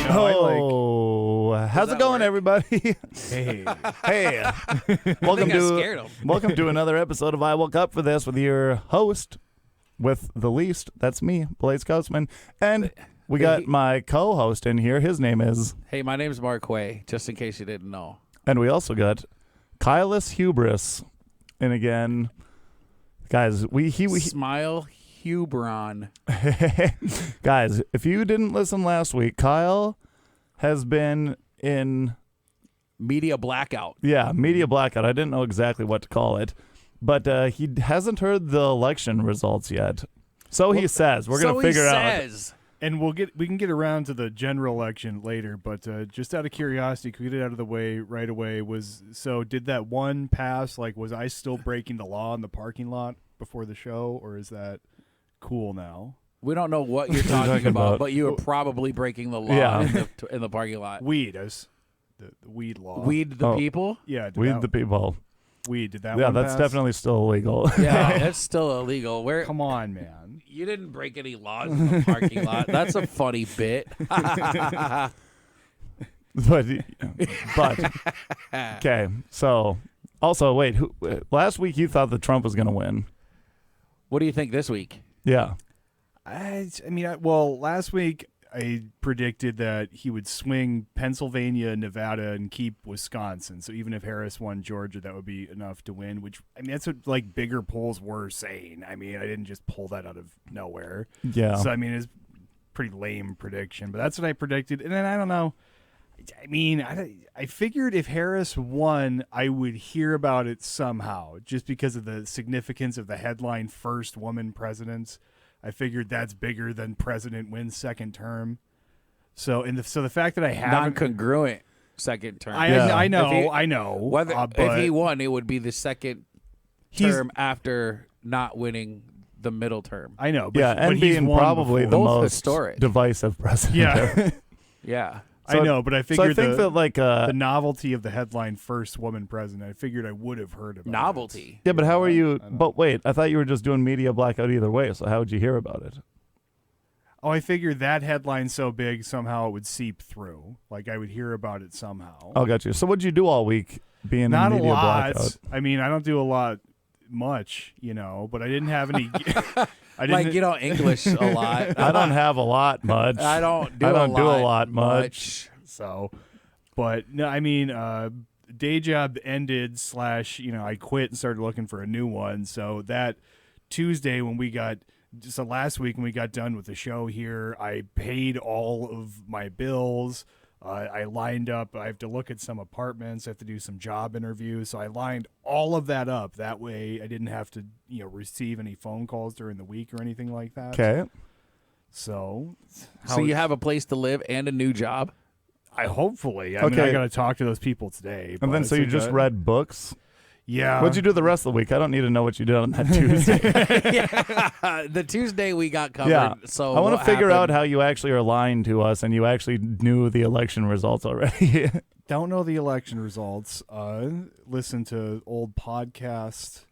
You know, how's it going, everybody? hey. Welcome to another episode of I Woke Up for This with your host, with the least. That's me, Blaze Coatsman, and we got my co-host in here. His name is. Hey, my name's Mark Way. Just in case you didn't know. And we also got Kylis Hubris, and again, guys, we Smile Hubron. Guys, if you didn't listen last week, Kyle has been in media blackout. Yeah, media blackout. I didn't know exactly what to call it, but he hasn't heard the election results yet. So he says. We're going to figure out. And we can get around to the general election later, but just out of curiosity, could we get it out of the way right away? Did that one pass? Like, was I still breaking the law in the parking lot before the show, or is that cool now? We don't know what you're talking about, but you were probably breaking the law in the parking lot. Weed, the weed law. Weed the people? Yeah. Weed the people. Weed, did that one pass? Yeah, that's definitely still illegal. Yeah, that's still illegal. Come on, man. You didn't break any laws in the parking lot. That's a funny bit. but okay. So also, wait. Last week you thought that Trump was going to win. What do you think this week? Yeah. Last week I predicted that he would swing Pennsylvania, Nevada, and keep Wisconsin. So even if Harris won Georgia, that would be enough to win, which, that's what, bigger polls were saying. I didn't just pull that out of nowhere. Yeah. So, it's a pretty lame prediction, but that's what I predicted. And then, I don't know. I figured if Harris won, I would hear about it somehow, just because of the significance of the headline first woman president. I figured that's bigger than president wins second term. So the fact that I haven't non-congruent second term. I know. If he won, it would be the second term after not winning the middle term. I know. But being probably the most historic. Divisive president. Yeah. Yeah. So, I know, but I figured the novelty of the headline first woman president, I figured I would have heard about novelty. it. Yeah, but how are you? But wait, I thought you were just doing media blackout either way. So how would you hear about it? Oh, I figured that headline so big somehow it would seep through. Like I would hear about it somehow. Oh, got you. So what'd you do all week being Not in media a lot. blackout? I don't do a lot much, but I didn't have any. English a lot. I don't have a lot much. I don't do a lot much. So, but no, day job ended / I quit and started looking for a new one. So that Tuesday last week when we got done with the show here, I paid all of my bills. I lined up. I have to look at some apartments. I have to do some job interviews. So I lined all of that up. That way I didn't have to, receive any phone calls during the week or anything like that. Okay. So you have a place to live and a new job? Hopefully. I got to talk to those people today. And then so you just read books? Yeah. What'd you do the rest of the week? I don't need to know what you did on that Tuesday. The Tuesday we got covered. Yeah. So I want to figure out how you actually are lying to us and you actually knew the election results already. Don't know the election results. Listen to old podcasts.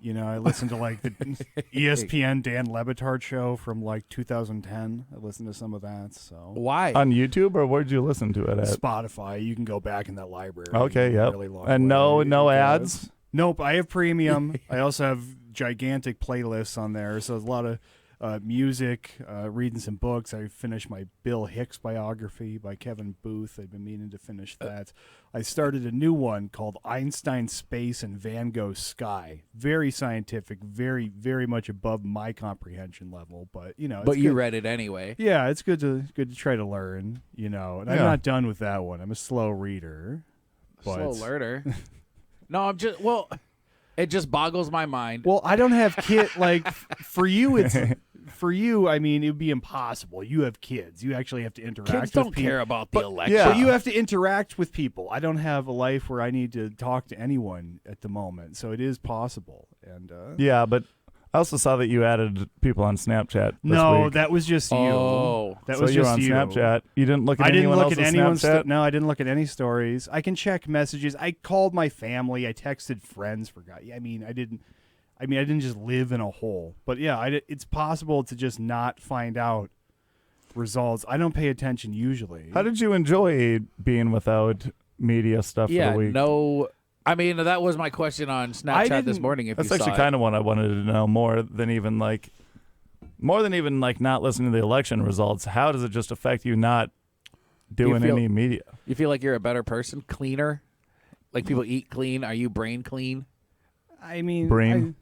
I listened to the ESPN Dan Le Batard show from 2010. I listened to some of that. So why on YouTube or where'd you listen to it at? Spotify. You can go back in that library. Okay, yep. Really long and way. no ads. Nope. I have premium. I also have gigantic playlists on there. So there's a lot of music, reading some books. I finished my Bill Hicks biography by Kevin Booth. I've been meaning to finish that. I started a new one called Einstein Space and Van Gogh Sky. Very scientific, very, very much above my comprehension level. But but you read it anyway. Yeah, it's good to try to learn. And I'm not done with that one. I'm a slow reader. Slow learner. No, it just boggles my mind. Well, I don't have kids. For you, it's for you. It would be impossible. You have kids. You actually have to interact. Kids with don't people. care about the election. But you have to interact with people. I don't have a life where I need to talk to anyone at the moment. So it is possible. And yeah, but I also saw that you added people on Snapchat. No, week. that was just you. Oh, that so was you're just on you. Snapchat. You didn't look at I didn't anyone look else's at anyone's Snapchat? No, I didn't look at any stories. I can check messages. I called my family. I texted friends. I didn't just live in a hole. But yeah, it's possible to just not find out results. I don't pay attention usually. How did you enjoy being without media stuff for the week? No. I mean, that was my question on Snapchat this morning. If That's you actually saw kind of what I wanted to know more than even like not listening to the election results. How does it just affect you not doing any media? You feel like you're a better person, cleaner? Like people eat clean? Are you brain clean? I mean, Brain.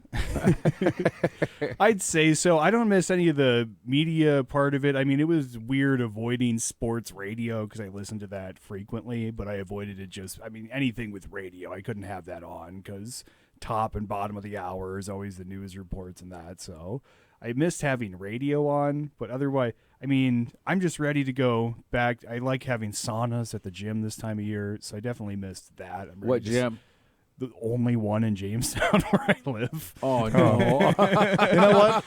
I'd say so. I don't miss any of the media part of it. I mean, it was weird avoiding sports radio because I listened to that frequently, but I avoided it anything with radio. I couldn't have that on because top and bottom of the hour is always the news reports and that. So I missed having radio on, but otherwise, I mean, I'm just ready to go back. I like having saunas at the gym this time of year, so I definitely missed that. I'm ready What gym? The only one in Jamestown where I live. Oh, no. You know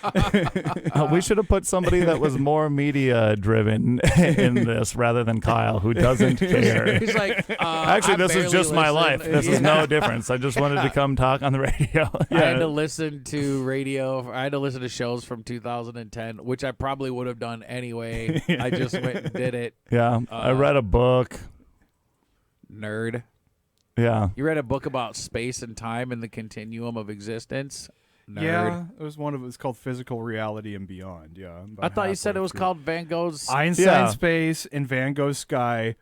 what? We should have put somebody that was more media driven in this rather than Kyle, who doesn't care. He's like, Actually, this is just my life. This is no difference. I just wanted to come talk on the radio. I had to listen to radio. I had to listen to shows from 2010, which I probably would have done anyway. I just went and did it. Yeah, I read a book. Nerd. Yeah. You read a book about space and time and the continuum of existence? Nerd. Yeah, it was one of it's called Physical Reality and Beyond. Yeah, I thought you said it was called Van Gogh's Einstein Space and Van Gogh's Sky: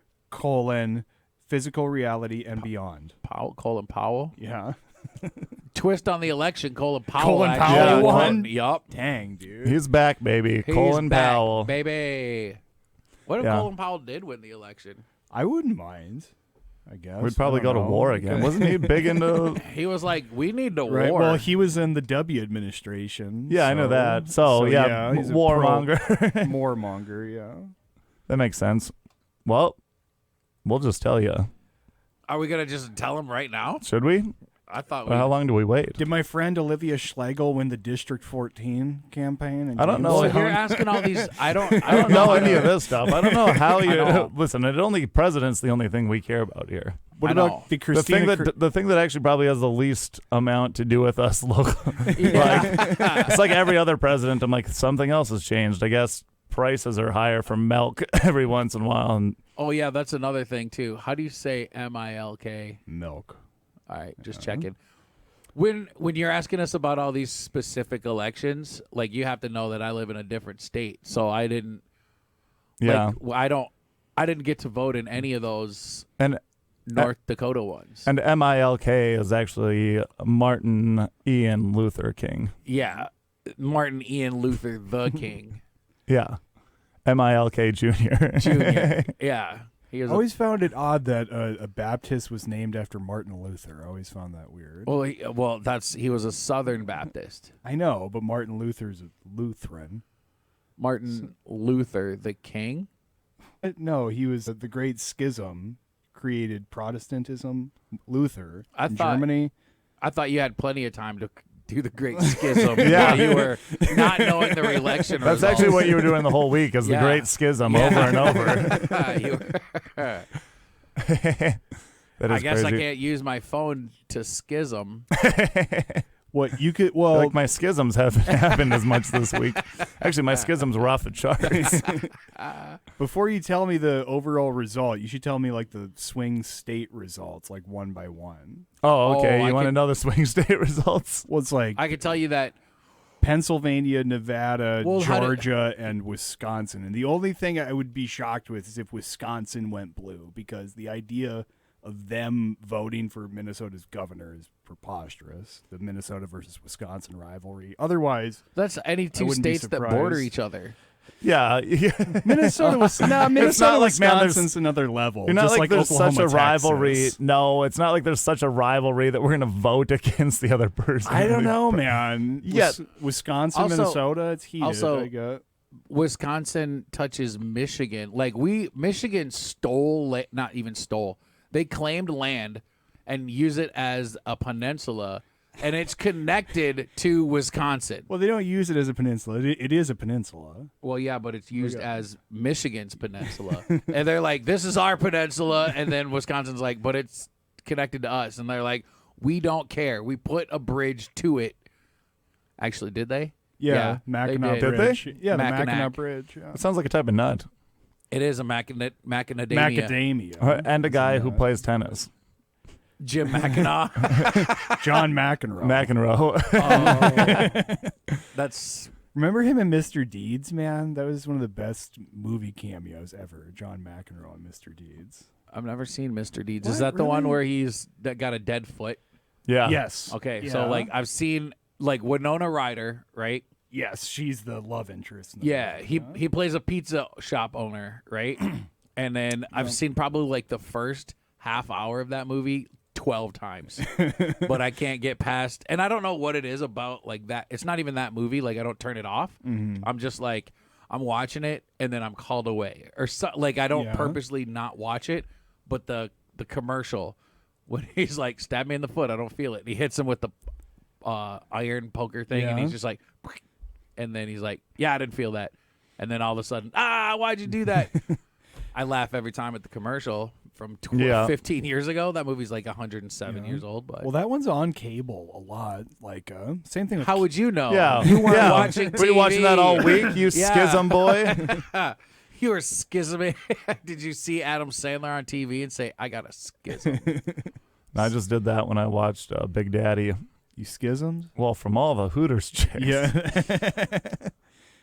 Physical Reality and Beyond. Colin Powell. Yeah. Twist on the election. Colin Powell. Colin Powell won. Yup. Dang, dude. He's back, baby. He's Colin back, Powell. baby. What if Yeah. Colin Powell did win the election? I wouldn't mind. I guess We'd probably I go don't to know. war again. Wasn't he big into? He was like, "We need to Right. war." Well, he was in the W administration. Yeah, I know that. So yeah, he's a warmonger. warmonger. Yeah. That makes sense. Well, we'll just tell you. Are we gonna just tell him right now? Should we? I thought. How long do we wait? Did my friend Olivia Schlegel win the District 14 campaign? in I don't know. So Jamestown? you're asking all these. I don't know know any of this stuff. I don't know how you know. listen. It only president's the only thing we care about here. What I know. about the The Christina? thing that actually probably has the least amount to do with us local. Yeah. It's like every other president. I'm like, something else has changed. I guess prices are higher for milk every once in a while. And Oh yeah, that's another thing too. How do you say MILK? Milk. All right, just checking. When you're asking us about all these specific elections, like you have to know that I live in a different state, so I didn't. yeah, Like, I didn't get to vote in any of those and North Dakota ones. and MILK is actually Martin Ian Luther King. Yeah, Martin Ian Luther the King Yeah, MILK Jr. Jr. Yeah, he I was. always found it odd that a Baptist was named after Martin Luther. I always found that weird. He was a Southern Baptist. I know, but Martin Luther's a Lutheran. Martin Luther the King. No, he was the Great Schism created Protestantism. Luther in Germany. I thought you had plenty of time to do the Great Schism Yeah. while you were not knowing the election That's results. actually what you were doing the whole week, is Yeah. the Great Schism Yeah. over and over. You were- That is I guess I crazy. can't use my phone to schism. What you could I feel like my schisms haven't happened as much this week. Actually, my schisms were off the charts. before you tell me the overall result, you should tell me like the swing state results, like one by one. Oh, okay. I You want to can- know the swing state results? Well, it's like I can tell you that. Pennsylvania, Nevada, Well, how did- Georgia, and Wisconsin. And the only thing I would be shocked with is if Wisconsin went blue, because the idea of them voting for Minnesota's governor is preposterous. The Minnesota versus Wisconsin rivalry. Otherwise, That's any two wouldn't be states that border surprised. each other. Yeah. Minnesota was Minnesota, like, man, there's- Wisconsin's another level. You're not just like there's Oklahoma, such a rivalry. Texas. No, it's not like there's such a rivalry that we're going to vote against the other person. I don't know, man. Yeah. Wisconsin, Also- Minnesota, it's heated. also- I get. Wisconsin touches Michigan. Like Michigan stole, not even stole. They claimed land and use it as a peninsula, and it's connected to Wisconsin. Well, they don't use it as a peninsula. It is a peninsula. Well, yeah, but it's used as Michigan's peninsula. And they're like, this is our peninsula. And then Wisconsin's like, but it's connected to us. And they're like, we don't care. We put a bridge to it. Actually, did they? Yeah, they Mackinac did. Bridge. Did Yeah, the Mackinac. Mackinac Bridge. Yeah. It sounds like a type of nut. It is a macadamia. Macadamia. And a guy who plays tennis. Jim Mackinac. John McEnroe. McEnroe. That's Remember him in Mr. Deeds, man? That was one of the best movie cameos ever. John McEnroe in Mr. Deeds. I've never seen Mr. Deeds. What? Is that the one Really? where he's that got a dead foot? Yeah. Yes. Okay, Yeah. so like I've seen like Winona Ryder, right? Yes, she's the love interest. In the Yeah, movie, he plays a pizza shop owner, right? And then I've seen probably like the first half hour of that movie 12 times. But I can't get past, and I don't know what it is about like that. It's not even that movie. Like I don't turn it off. I'm just like I'm watching it and then I'm called away or so, like I don't Yeah. purposely not watch it, but the commercial when he's like stab me in the foot, I don't feel it. And he hits him with the iron poker thing and Yeah. he's just like and then he's like, yeah, I didn't feel that. And then all of a sudden, why'd you do that? I laugh every time at the commercial from 15 years ago. That movie's like 107 years old. But Well, that one's on cable a lot. Like, same thing with how would you know? Yeah. You weren't yeah. watching Were you watching that all TV. week, you Yeah. schism boy? You were schisming. Did you see Adam Sandler on TV and say, I got a schism? I just did that when I watched Big Daddy. you schisms. Well, from all the Hooters chicks. Yeah,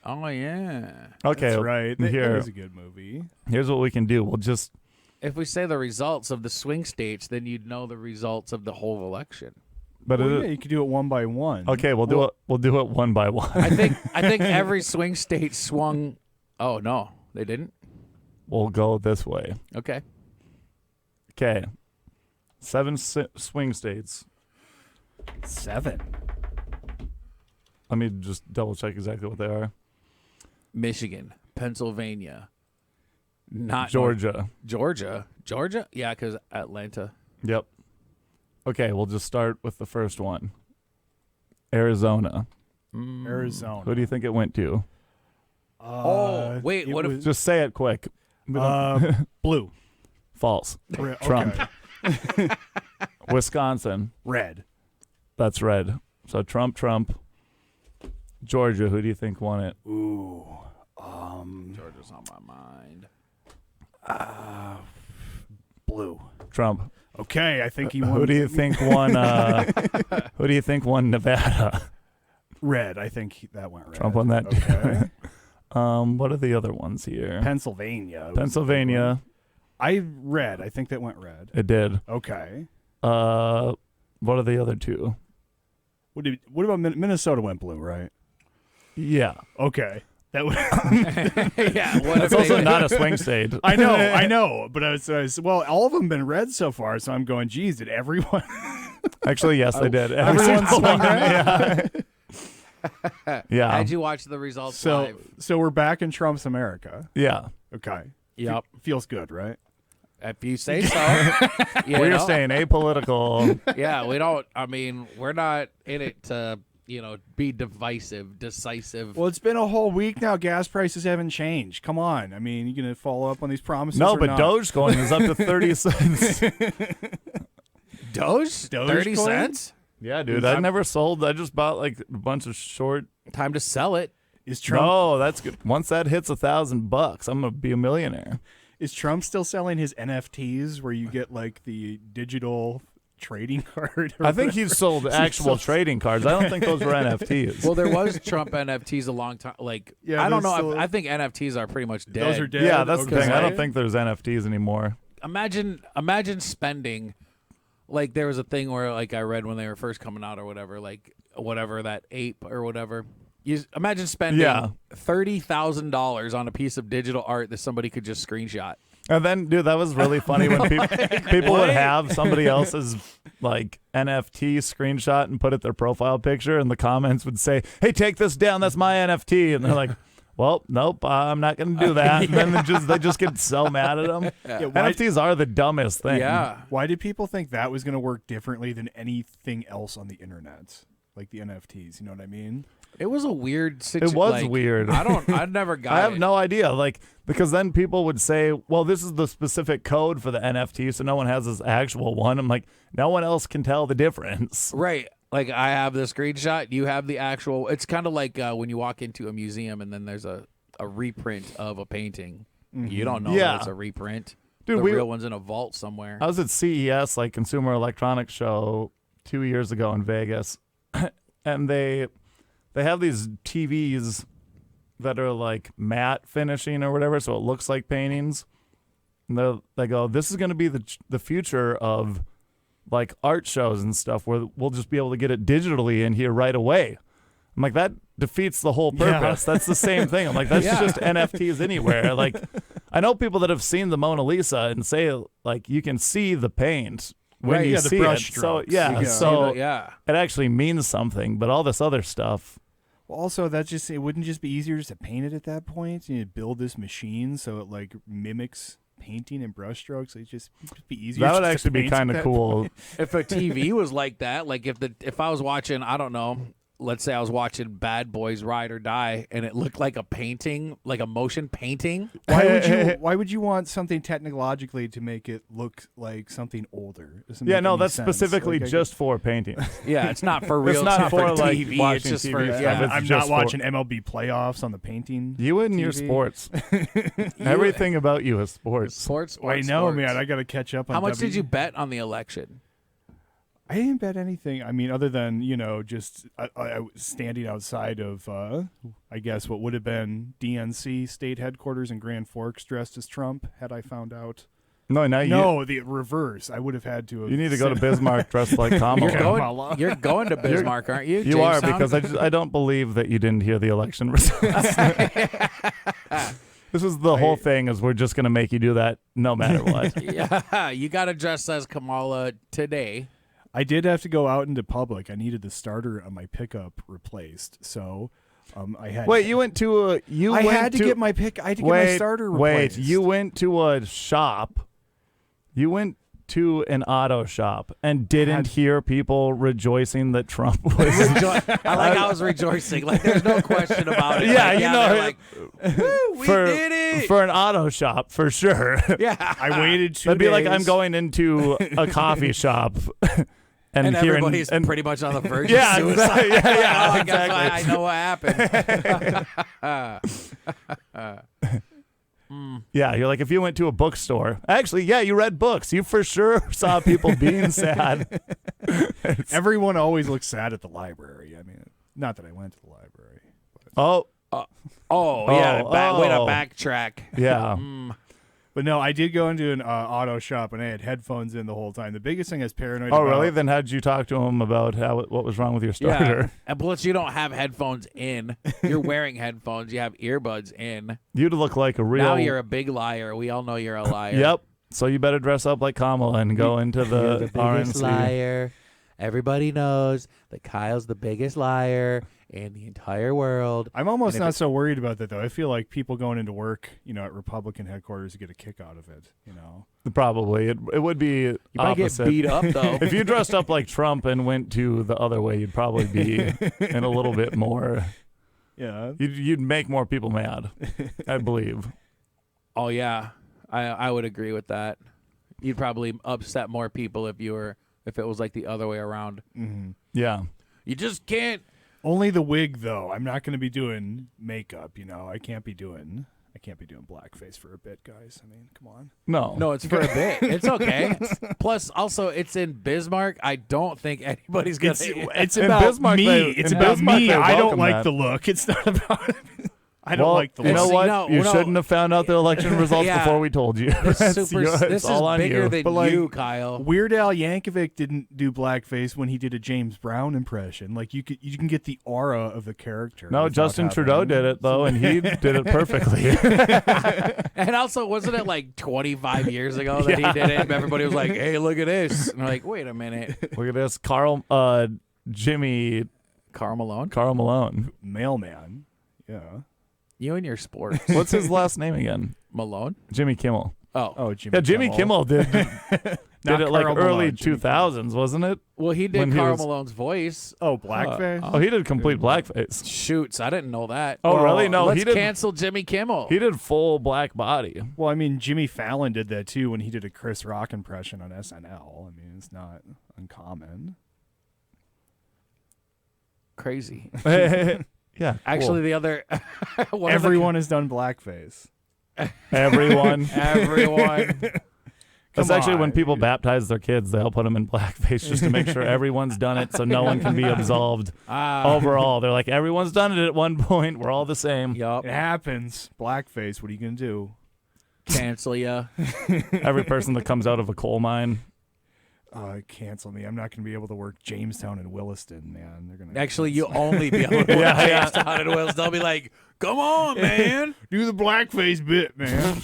Oh, yeah. Okay. that's right. That Here, was a good movie. here's what we can do. We'll just If we say the results of the swing states, then you'd know the results of the whole election. but Well, it, yeah, you could do it one by one. okay, we'll do it. We'll do it one by one. I think every swing state swung. Oh no, they didn't. We'll go this way. Okay. Okay. 7 swing states. 7. Let me just double check exactly what they are. Michigan, Pennsylvania, not Georgia. Georgia, yeah, because Atlanta. Yep. Okay, we'll just start with the first one. Arizona. Arizona. Who do you think it went to? Oh, wait, it what if- was, Just say it quick. We don't- blue? False. Okay. Trump. Wisconsin. Red. That's red. So Trump. Georgia, who do you think won it? Ooh. Georgia's on my mind. Blue. Trump. Okay, I think he won. Who do you think won who do you think won Nevada? Red. I think that went red. Trump won that. Okay. What are the other ones here? Pennsylvania. was Pennsylvania. I read. I think that went red. It did. Okay. What are the other two? What about Minnesota went blue, right? Yeah. Okay. That was Yeah, what That's if also they, not a swing state. I know, but I was well, all of them been red so far, so I'm going, geez, did everyone Actually, yes, they did. Every everyone single swing one. red? Yeah. How'd you watch the results So live? so we're back in Trump's America. Yeah. Okay. Yep. Feels good, right? If you say so. You We're know? staying apolitical. Yeah, we don't. I mean, we're not in it to, be decisive. Well, it's been a whole week now. Gas prices haven't changed. Come on. I mean, you gonna follow up on these promises? No, or but not? Dogecoin is up to 30 cents. Doge? 30 Dogecoin? cents? Yeah, dude. I never sold. I just bought like a bunch of short. Time to sell it. Is Trump No, that's good. Once that hits $1,000, I'm gonna be a millionaire. is Trump still selling his NFTs where you get like the digital trading card? or I think whatever? he's sold actual trading cards. I don't think those were NFTs. Well, there was Trump NFTs a long time. Like, Yeah, I don't know. there's still- I think NFTs are pretty much dead. Those are dead. yeah, that's the Okay. thing. I don't think there's NFTs anymore. Imagine spending. Like, there was a thing where, like, I read when they were first coming out or whatever, like, whatever, that ape or whatever. You imagine spending Yeah. $30,000 on a piece of digital art that somebody could just screenshot. And then, dude, that was really funny when people would have somebody else's like NFT screenshot and put it their profile picture, and the comments would say, "Hey, take this down. That's my NFT." And they're like, "Well, nope, I'm not going to do that." And then they just get so mad at them. Yeah, why, NFTs are the dumbest thing. Yeah. why did people think that was going to work differently than anything else on the internet? Like the NFTs, you know what I mean? It was a weird situation. It was weird. I never got I have it. no idea. Like, because then people would say, well, this is the specific code for the NFT, so no one has this actual one. I'm like, no one else can tell the difference. Right. Like I have the screenshot, you have the actual. It's kind of like when you walk into a museum and then there's a reprint of a painting. You don't know that it's a reprint. Dude, the real one's in a vault somewhere. I was at CES, like Consumer Electronics Show, 2 years ago in Vegas, and they have these TVs that are like matte finishing or whatever, so it looks like paintings. And they go, this is going to be the future of like art shows and stuff, where we'll just be able to get it digitally in here right away. I'm like, that defeats the whole purpose. That's the same thing. I'm like, that's just NFTs anywhere. Like, I know people that have seen the Mona Lisa and say like you can see the paint when you see it. So it actually means something. But all this other stuff. Well, also, it wouldn't just be easier just to paint it at that point. You build this machine so it like mimics painting and brushstrokes. It'd just be easier. That would actually be kind of cool. If a TV was like that, like if I was watching, I don't know, let's say I was watching Bad Boys Ride or Die, and it looked like a painting, like a motion painting. Why would you want something technologically to make it look like something older? That's specifically just for painting. Yeah, it's not for real. It's not for like TV. watching It's just TV for stuff. I'm not watching MLB playoffs on the painting. You and your sports. Everything about you is sports. Sports. I know, man. I got to catch up on. How much did you bet on the election? I didn't bet anything. I mean, other than, just I was standing outside of, I guess, what would have been DNC state headquarters in Grand Forks dressed as Trump, had I found out. No, the reverse. I would have had to have. You need to go to Bismarck dressed like Kamala. You're going to Bismarck, aren't you? You are, because I don't believe that you didn't hear the election results. This is the whole thing, is we're just going to make you do that no matter what. Yeah, you got to dress as Kamala today. I did have to go out into public. I needed the starter on my pickup replaced, so I had. Wait, you went to a? I had to get my starter replaced. Wait, you went to a shop. You went to an auto shop and didn't hear people rejoicing that Trump was. I was rejoicing. Like, there's no question about it. Yeah, we did it for an auto shop for sure. Yeah, I waited 2 days. That'd be like I'm going into a coffee shop. And everybody's pretty much on the verge of suicide. Exactly. I know what happened. Yeah, you're like, if you went to a bookstore. Actually, yeah, you read books. You for sure saw people being sad. Everyone always looks sad at the library. I mean, not that I went to the library. Way to backtrack. Yeah. But no, I did go into an auto shop, and I had headphones in the whole time. The biggest thing I was paranoid about. Oh, really? Then how did you talk to him about what was wrong with your starter? Yeah. And plus, you don't have headphones in. You're wearing headphones. You have earbuds in. You'd look like a real... Now you're a big liar. We all know you're a liar. Yep. So you better dress up like Kamala and go into the biggest RNC. Liar. Everybody knows that Kyle's the biggest liar in the entire world. I'm almost not so worried about that, though. I feel like people going into work, at Republican headquarters get a kick out of it, Probably. It would be You might get opposite. beat up, though. If you dressed up like Trump and went to the other way, you'd probably be in a little bit more... Yeah. You'd make more people mad, I believe. Oh, yeah. I would agree with that. You'd probably upset more people if it was like the other way around. Mm-hmm. Yeah. You just can't. Only the wig, though. I'm not going to be doing makeup. I can't be doing blackface for a bit, guys. I mean, come on. No, it's for a bit. It's okay. Plus, also, it's in Bismarck. I don't think anybody's gonna. It's about Bismarck, me. It's about me. I don't like that. the look. It's not about. I don't like the look. You know what? You No. shouldn't have found out the election results before we told you. This is bigger than But, you, Kyle. Weird Al Yankovic didn't do blackface when he did a James Brown impression. Like you can get the aura of the character. No, Justin Trudeau did it though, and he did it perfectly. And also, wasn't it like 25 years ago that he did it? And everybody was like, "Hey, look at this!" And I'm like, "Wait a minute, look at this, Jimmy Karl Malone, mailman." Yeah. You and your sports. What's his last name again? Malone? Jimmy Kimmel. Oh, Jimmy. Yeah, Jimmy Kimmel did it like early 2000s, wasn't it? Well, he did Karl Malone's voice. Oh, blackface? He did complete blackface. Shoots, I didn't know that. Oh, really? No, let's he did cancel Jimmy Kimmel. He did full black body. Well, I mean, Jimmy Fallon did that too when he did a Chris Rock impression on SNL. I mean, it's not uncommon. crazy. Yeah. Actually, the other Everyone has done blackface. everyone. everyone. That's actually when on. people baptize their kids, they'll put them in blackface just to make sure everyone's done it so no one can be absolved. Overall, they're like, everyone's done it at one point. We're all the same. Yup. It happens. Blackface. What are you gonna do? Cancel ya. Every person that comes out of a coal mine. Cancel me. I'm not gonna be able to work Jamestown and Williston, man. They're gonna Actually, you'll only be able to work Jamestown and Wills. They'll be like, come on, man. do the blackface bit, man.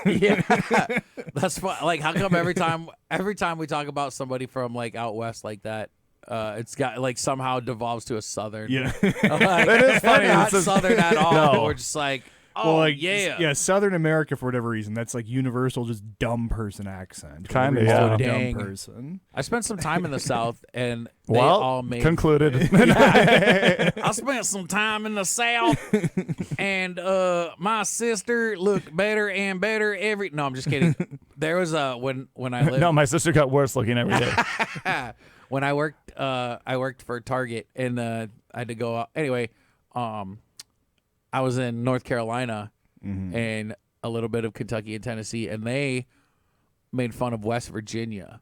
Yeah. That's fun. Like, how come every time we talk about somebody from like out west like that, it's got like somehow devolves to a southern. Yeah. Like, It is funny. Not It's just- southern at all. No. We're just like, oh, Well, like, yeah. Southern America for whatever reason. That's like universal, just dumb person accent. Kinda, Whatever yeah. you do, Dang. dumb person. I spent some time in the South, and they Well, all made. concluded. I spent some time in the South, and my sister looked better and better every. No, I'm just kidding. There was when I lived. No, my sister got worse looking every day. When I worked for Target, and I had to go out anyway. I was in North Carolina and a little bit of Kentucky and Tennessee, and they made fun of West Virginia.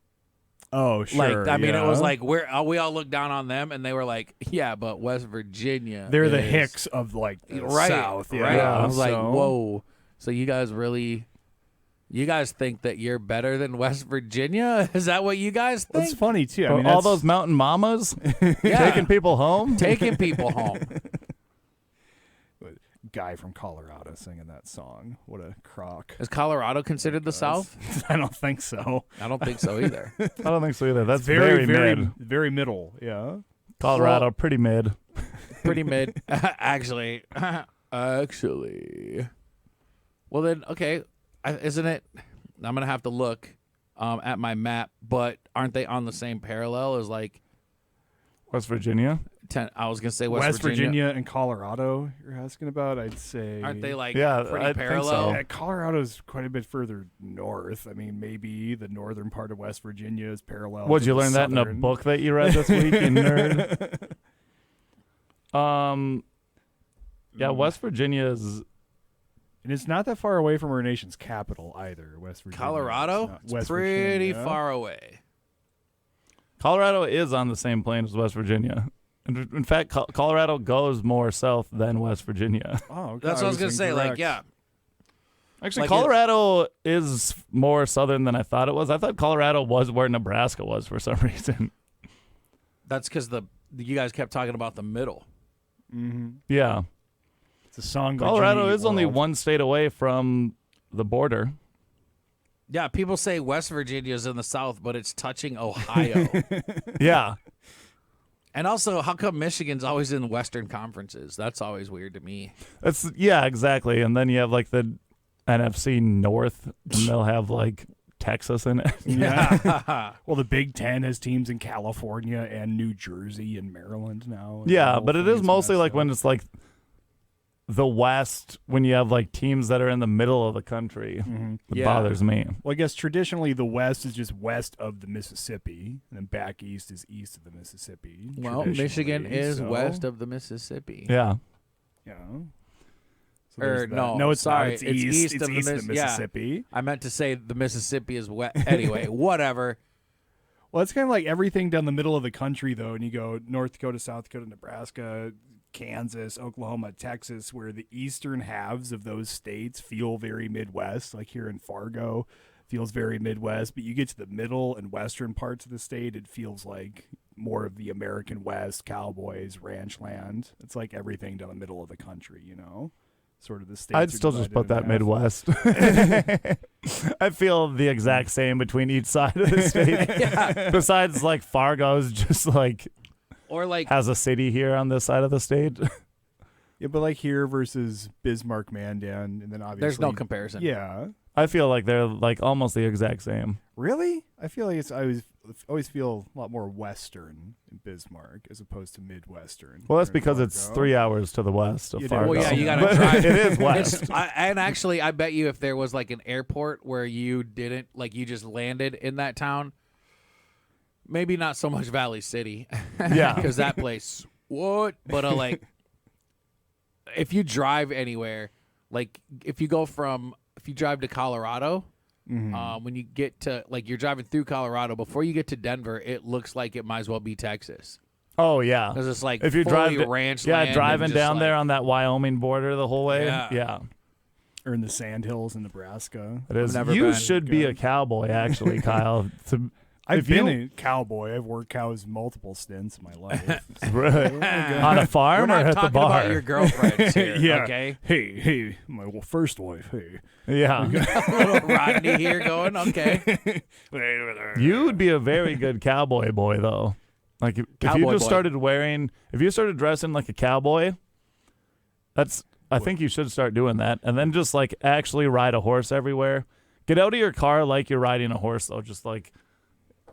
Oh, sure. Like, I mean, yeah. it was like we all looked down on them, and they were like, "Yeah, but West Virginia, they're the is- Hicks of like the right, South. Yeah. right?" I was like, So- "Whoa!" So you guys think that you're better than West Virginia? Is that what you guys think? That's funny too. I mean, all that's- those mountain mamas Yeah. taking people home. Taking people home. guy from Colorado singing that song. What a crock. Is Colorado considered the South? I don't think so. I don't think so either. I don't think so either. That's Very, very, mid. very middle. Yeah. Colorado, pretty mid. Pretty mid. Actually. Well then, okay. Isn't it? I'm gonna have to look at my map, but aren't they on the same parallel as like West Virginia. I was gonna say West Virginia and Colorado, you're asking about? I'd say. Aren't they like Yeah, pretty I think so. parallel? Yeah, Colorado's quite a bit further north. I mean, maybe the northern part of West Virginia is parallel. Would to you the learn that in a southern. book that you read this week, you nerd? Yeah, West Virginia is. And it's not that far away from our nation's capital either, West Virginia. Colorado? It's not It's West pretty Virginia. far away. Colorado is on the same plane as West Virginia. In fact, Colorado goes more south than West Virginia. Oh, okay. That's what I was gonna say. Like, incorrect. yeah, Actually, Like Colorado is more southern than I thought it was. I thought Colorado was where Nebraska was for some reason. that's because you guys kept talking about the middle. Yeah. It's a song by Colorado Jimmy is only World. one state away from the border. Yeah, people say West Virginia is in the South, but it's touching Ohio. Yeah. And also, how come Michigan's always in Western conferences? That's always weird to me. Yeah, exactly. And then you have like the NFC North, and they'll have like Texas in it. Yeah. Well, the Big Ten has teams in California and New Jersey and Maryland now. and the Yeah, whole but it thing is mostly messed like up. when it's like the West, when you have like teams that are in the middle of the country. It Yeah. bothers me. Well, I guess traditionally the West is just west of the Mississippi, and then back east is east of the Mississippi. Well, Michigan traditionally, is so, west of the Mississippi. Yeah. Yeah. So Or there's that. no, no, it's sorry, not. It's, it's east. east of the east Miss- yeah. Mississippi. I meant to say the Mississippi is west. Anyway, whatever. Well, it's kind of like everything down the middle of the country, though, and you go North Dakota, South Dakota, Nebraska, Kansas, Oklahoma, Texas, where the eastern halves of those states feel very Midwest, like here in Fargo feels very Midwest, but you get to the middle and western parts of the state, it feels like more of the American West, cowboys, ranch land. It's like everything down the middle of the country, you know? Sort of the states. I'd are still just divided put in that half. Midwest. I feel the exact same between each side of the state. Besides, like, Fargo's just like Or like, has a city here on this side of the state. Yeah, but like here versus Bismarck, Mandan, and then obviously there's no comparison. Yeah. I feel like they're like almost the exact same. Really? I feel like I always feel a lot more Western in Bismarck as opposed to Midwestern. Well, that's here in because it's Fargo. 3 hours to the west of You do. Fargo. Well, yeah, you gotta But drive. it is west. And actually, I bet you if there was like an airport where you didn't, like you just landed in that town, maybe not so much Valley City. Yeah. Because that place what? But like, if you drive anywhere, like if you drive to Colorado, when you get to like you're driving through Colorado before you get to Denver, it looks like it might as well be Texas. Oh yeah, Because it's like if you fully drive, ranch yeah, land driving and just, down like, there on that Wyoming border the whole way. Yeah. Or in the sandhills in Nebraska. It is. never You been. should be a cowboy, actually, Kyle. I've If been you- a cowboy. I've worked cows multiple stints in my life. on a farm We're or not at the talking bar. about your girlfriends here, Yeah. okay? Hey, my first wife. Hey, Yeah, Little Rodney here going, okay. you would be a very good cowboy boy, though. Like if you Cowboy just boy. if you started dressing like a cowboy, I think you should start doing that, and then just like actually ride a horse everywhere. Get out of your car like you're riding a horse, though. Just like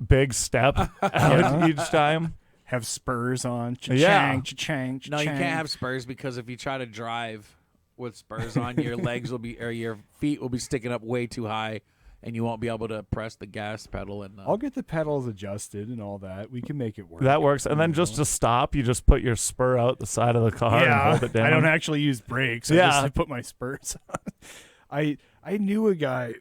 big step out each time. Have spurs on. Yeah. Cha-chang, No, you cha-chang. can't have spurs because if you try to drive with spurs on, your legs will be, or your feet will be sticking up way too high, and you won't be able to press the gas pedal. And I'll get the pedals adjusted and all that. We can make it work. That works. And then just to stop, you just put your spur out the side of the car and yeah, hold it down. I don't actually use brakes. I Yeah. just put my spurs on. I knew a guy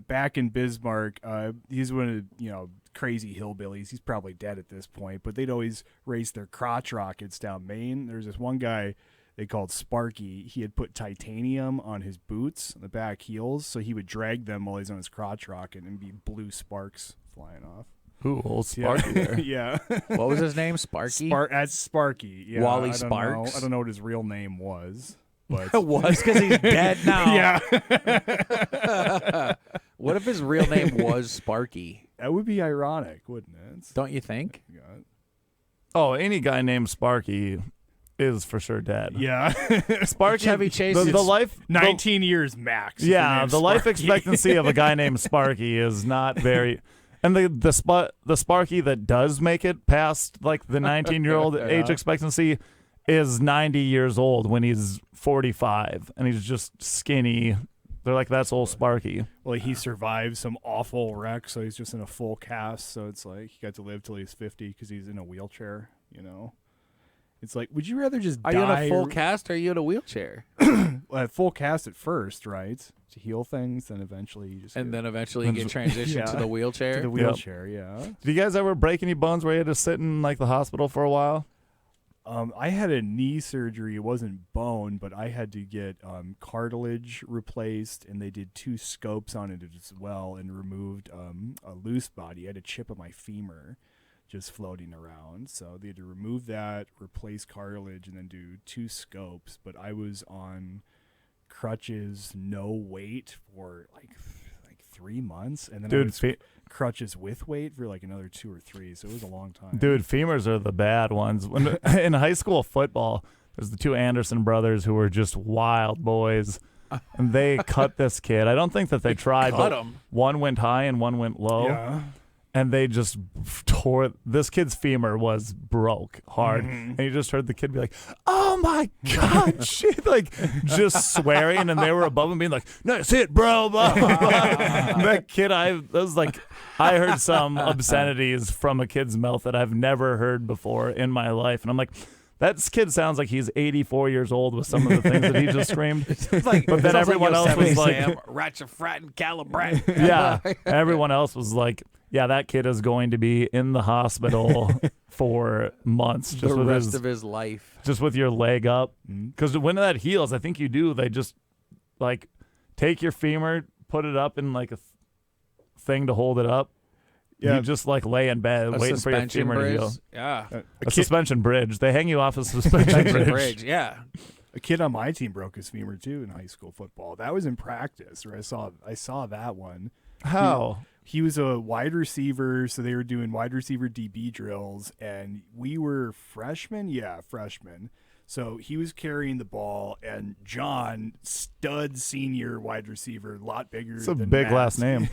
back in Bismarck. He's one of crazy hillbillies. He's probably dead at this point, but they'd always race their crotch rockets down Maine. There's this one guy they called Sparky. He had put titanium on his boots, on the back heels, so he would drag them while he's on his crotch rocket and be blue sparks flying off. Ooh, old Sparky there. Yeah. what was his name? Sparky? That's Sparky. Yeah, Wally I don't Sparks? know. I don't know what his real name was. But It was because he's dead now. yeah. What if his real name was Sparky? That would be ironic, wouldn't it? Don't you think? Oh, any guy named Sparky is for sure dead. Yeah. Sparky, Chevy Chase the is life, 19 years max. if your yeah, name's the life Sparky. expectancy of a guy named Sparky is not very. And the Sparky that does make it past like the 19-year-old age expectancy is 90 years old when he's 45, and he's just skinny. They're like, that's old Sparky. Well, he survived some awful wreck, so he's just in a full cast. So it's like he got to live till he's 50 because he's in a wheelchair. It's like, would you rather just Are die? you in a full cast or are you in a wheelchair? Full cast at first, right? To heal things, then eventually you just And get then eventually you get transitioned Yeah. to the wheelchair? to the wheelchair. Yeah. Did you guys ever break any bones where you had to sit in like the hospital for a while? I had a knee surgery. It wasn't bone, but I had to get cartilage replaced, and they did 2 scopes on it as well and removed a loose body. I had a chip of my femur just floating around. So they had to remove that, replace cartilage, and then do 2 scopes. But I was on crutches, no weight for like 3 months, and then I Dude, was crutches with weight for like another 2 or 3. So it was a long time. Dude, femurs are the bad ones. When in high school football, there's the 2 Anderson brothers who were just wild boys, and they cut this kid. I don't think that they tried, cut but him. one went high and one went low, Yeah. and they just tore. This kid's femur was broke hard, and you just heard the kid be like, "Oh my god, shit!" Like just swearing, and they were above him being like, "Nice hit, bro." Blah, blah, blah. That kid, I heard some obscenities from a kid's mouth that I've never heard before in my life, and I'm like, that kid sounds like he's 84 years old with some of the things that he just screamed. But then everyone else was like, Ratchet Frat and Calibrat. yeah, everyone else was like, yeah, that kid is going to be in the hospital for months The just with rest of his life. just with your leg up. Because when that heals, I think you do. They just like take your femur, put it up in like a thing to hold it up. Yeah. You just like lay in bed waiting for your suspension femur bridge. to heal. Yeah. A suspension bridge. They hang you off a suspension Suspension bridge. bridge. Yeah. A kid on my team broke his femur too in high school football. That was in practice, where I saw that one. How? He was a wide receiver, so they were doing wide receiver DB drills, and we were freshmen. Yeah, freshmen. So he was carrying the ball, and John, stud senior wide receiver, a lot bigger. It's a than big Matt. last name.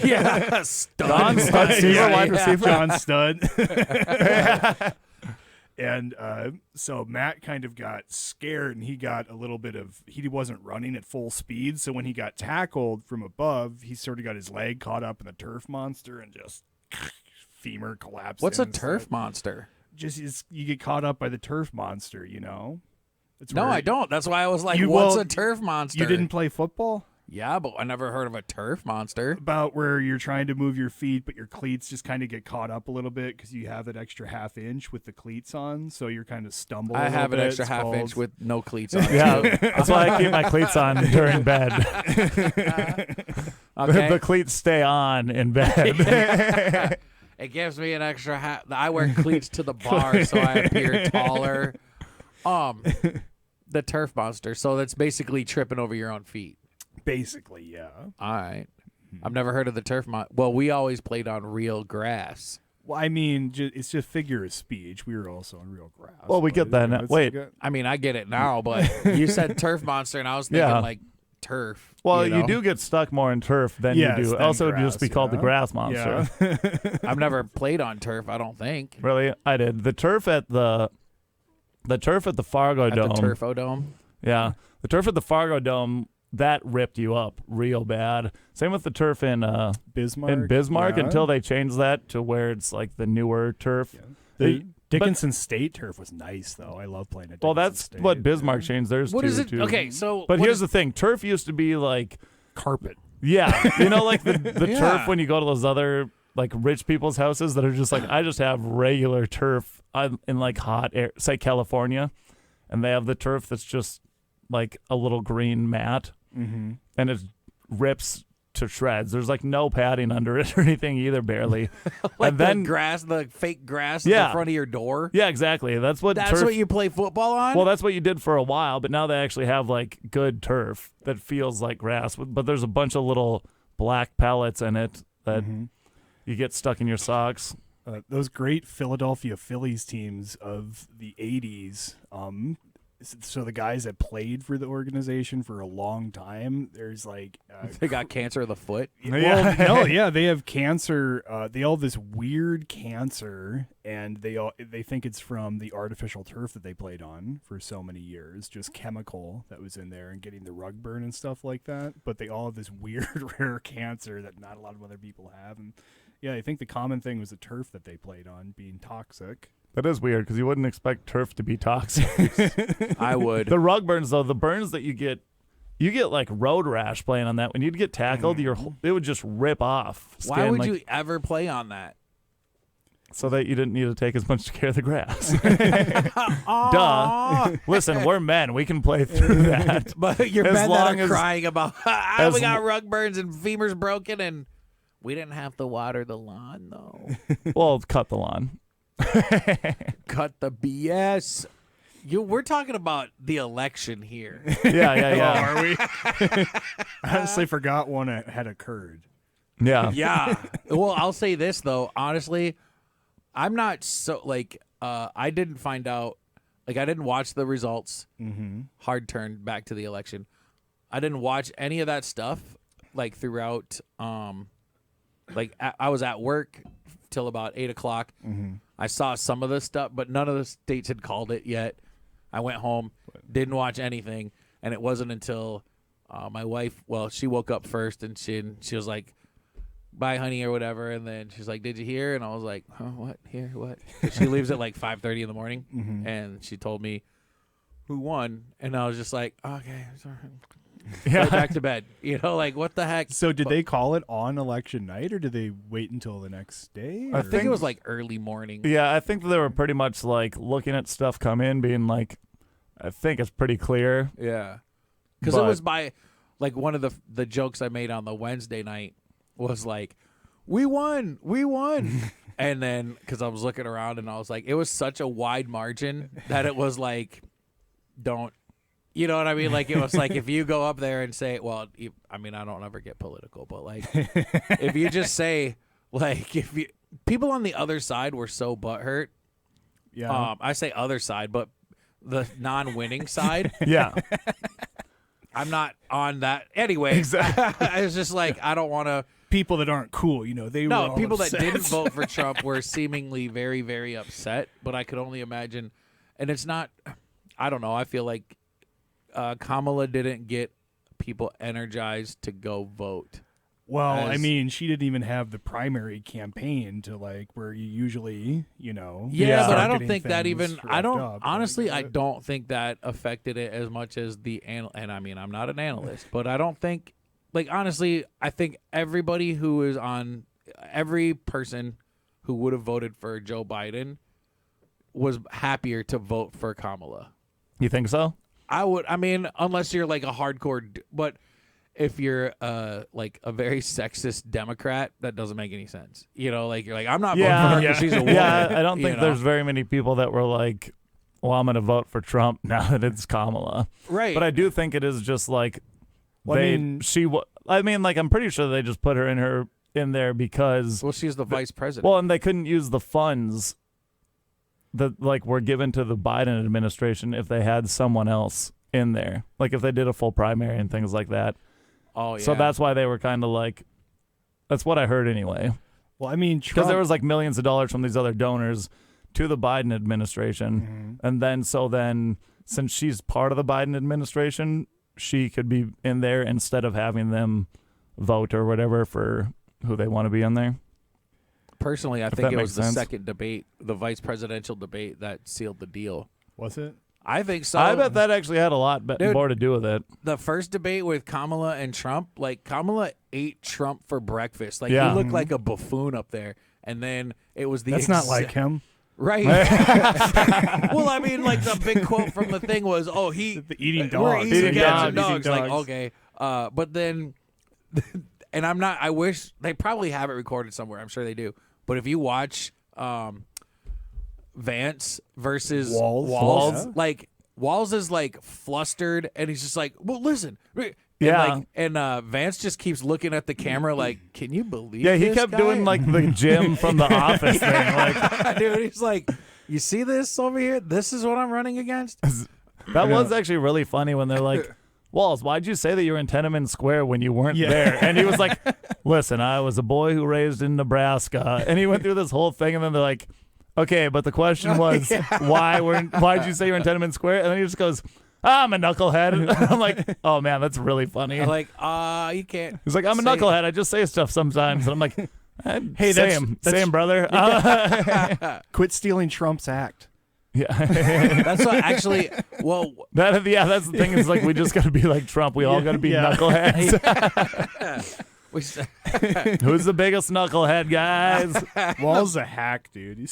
Yeah. Stud. John Stud Senior wide receiver. John Stud. And so Matt kind of got scared, and he got a little bit of, he wasn't running at full speed. So when he got tackled from above, he sort of got his leg caught up in the turf monster and just femur collapsed. What's a inside. turf monster? you get caught up by the turf monster, It's No, where I don't. That's why I was like, You- what's well, a turf monster? You didn't play football? Yeah, but I never heard of a turf monster. About where you're trying to move your feet, but your cleats just kind of get caught up a little bit because you have that extra half inch with the cleats on, so you're kind of stumbling. I a little have an bit. extra It's half called- inch with no cleats on. Yeah, that's why I keep my cleats on during bed. Okay. The cleats stay on in bed. It gives me an extra half. I wear cleats to the bar so I appear taller. The turf monster. So that's basically tripping over your own feet. Basically, yeah. All right. I've never heard of the turf monster. Well, we always played on real grass. Well, I mean, it's just figure of speech. We were also on real grass. Well, we get that now. it's Wait. like I mean, I get it now, but you said turf monster, and I was thinking Yeah. like turf. Well, you know? you do get stuck more in turf than Yes, you do. than Also, it'd grass, just be called the yeah. grass monster. Yeah. I've never played on turf. I don't think Really, I did. The turf at the Fargo at Dome. the Turfodome. Yeah, the turf at the Fargo Dome that ripped you up real bad. Same with the turf in Bismarck. Yeah. until they changed that to where it's like the newer turf. Yeah. They- The Dickinson State turf was nice, though. I love playing at Well, Dickinson that's State. what Bismarck changed theirs What to is it? too. Okay, so But what here's is- the thing: turf used to be like, Carpet. yeah, like the Yeah. turf when you go to those other like rich people's houses that are just like, I just have regular turf in like hot air, say California, and they have the turf that's just like a little green mat, Mm-hmm. and it rips to shreds. There's like no padding under it or anything either, barely. like and then the grass, the fake grass at Yeah. the front of your door. yeah, exactly. That's what That's turf. what you play football on. Well, that's what you did for a while, but now they actually have like good turf that feels like grass, but there's a bunch of little black pellets in it that you get stuck in your socks. Those great Philadelphia Phillies teams of the 80s. So the guys that played for the organization for a long time, there's like they got cancer of the foot. well, no, yeah, they have cancer. They all have this weird cancer, and they think it's from the artificial turf that they played on for so many years, just chemical that was in there and getting the rug burn and stuff like that. But they all have this weird, rare cancer that not a lot of other people have. And yeah, I think the common thing was the turf that they played on being toxic. That is weird because you wouldn't expect turf to be toxic. I would. The rug burns, though, the burns that you get like road rash playing on that. When you'd get tackled, it would just rip off. Why skin, would like, you ever play on that? So that you didn't need to take as much care of the grass. Aw. Duh. Listen, we're men. We can play through that. But you're As men that long are as- crying about as we got l- rug burns and femurs broken and we didn't have to water the lawn though. Well, cut the lawn. Cut the BS. We're talking about the election here. Yeah. Are we? I honestly forgot one had occurred. Yeah. Yeah. Well, I'll say this though. Honestly, I'm not so like I didn't find out. Like I didn't watch the results. Hard turn back to the election. I didn't watch any of that stuff like throughout. Like I was at work till about 8:00. I saw some of the stuff, but none of the states had called it yet. I went home, didn't watch anything, and it wasn't until my wife. Well, she woke up first, and she was like, "Bye, honey," or whatever. And then she's like, "Did you hear?" And I was like, "Huh, what? Here, what?" 'Cause she leaves at like 5:30 in the morning, and she told me who won, and I was just like, "Okay, sorry." Right back to bed. You know, like what the heck? So did they call it on election night, or did they wait until the next day? I or- think it was like early morning. Yeah, I think they were pretty much like looking at stuff come in, being like, I think it's pretty clear. Yeah, because it But- was by like one of the jokes I made on the Wednesday night was like, "We won, and then because I was looking around and I was like, it was such a wide margin that it was like, don't. You know what I mean? Like, it was like if you go up there and say, well, I mean, I don't ever get political, but like, if you just say, like, people on the other side were so butthurt. Yeah. I say other side, but the non-winning side, Yeah. I'm not on that. Anyway, I was just like, I don't want to. People that aren't cool, they were No, all people that upset. didn't vote for Trump were seemingly very, very upset, but I could only imagine. And it's not, I don't know. I feel like Kamala didn't get people energized to go vote. Well, I mean, she didn't even have the primary campaign to like where you usually, Yeah, but start I don't getting think that things even. I wrapped don't up. honestly. I don't think that affected it as much as the and I mean, I'm not an analyst, but I don't think. Like honestly, I think everybody who is on, every person who would have voted for Joe Biden was happier to vote for Kamala. You think so? I would. I mean, unless you're like a hardcore, but if you're like a very sexist Democrat, that doesn't make any sense. Like you're like, I'm not voting for her because she's a woman. Yeah, I don't think there's very many people that were like, well, I'm going to vote for Trump now that it's Kamala. Right. But I do think it is just like Well, I'm pretty sure they just put her in there because she's the vice president. well, and they couldn't use the funds that like were given to the Biden administration if they had someone else in there. Like if they did a full primary and things like that. Oh yeah. So that's why they were kind of like, that's what I heard anyway. Well, I mean, Because Trump, there was like millions of dollars from these other donors to the Biden administration. And then since she's part of the Biden administration, she could be in there instead of having them vote or whatever for who they want to be in there. Personally, I If think that it makes was the sense. second debate, the vice presidential debate, that sealed the deal. was it? I think so. I bet that actually had a lot more to do with it. The first debate with Kamala and Trump, like Kamala ate Trump for breakfast. Like Yeah. he looked like a buffoon up there. And then it was the That's not like him. Right. Well, I mean, like the big quote from the thing was, "Oh, The eating we're dogs. eating Eating cats and dogs. dogs." Like, okay, but then, and I'm not. I wish they probably have it recorded somewhere. I'm sure they do. But if you watch Vance versus Walz. Yeah. like Walz is like flustered, and he's just like, "Well, listen." Yeah. And Vance just keeps looking at the camera like, "Can you believe?" Yeah, he this kept guy?" doing like the Jim from The Office thing. Like Dude, he's like, "You see this over here? This is what I'm running against." that was actually really funny when they're like, Walls, why'd you say that you were in Tenement Square when you weren't there? And he was like, listen, I was a boy who raised in Nebraska. And he went through this whole thing, and then they're like, okay, but the question was, why'd you say you're in Tenement Square? And then he just goes, I'm a knucklehead. And I'm like, oh man, that's really funny. I'm like, you can't. He's like, I'm a say- knucklehead. I just say stuff sometimes. And I'm like, Hey, same, brother. Quit stealing Trump's act. Yeah. That's what actually. Well, That's the thing. Is like we just got to be like Trump. We all got to be Yeah. knuckleheads. Who's the biggest knucklehead, guys? Wall's a hack, dude. He's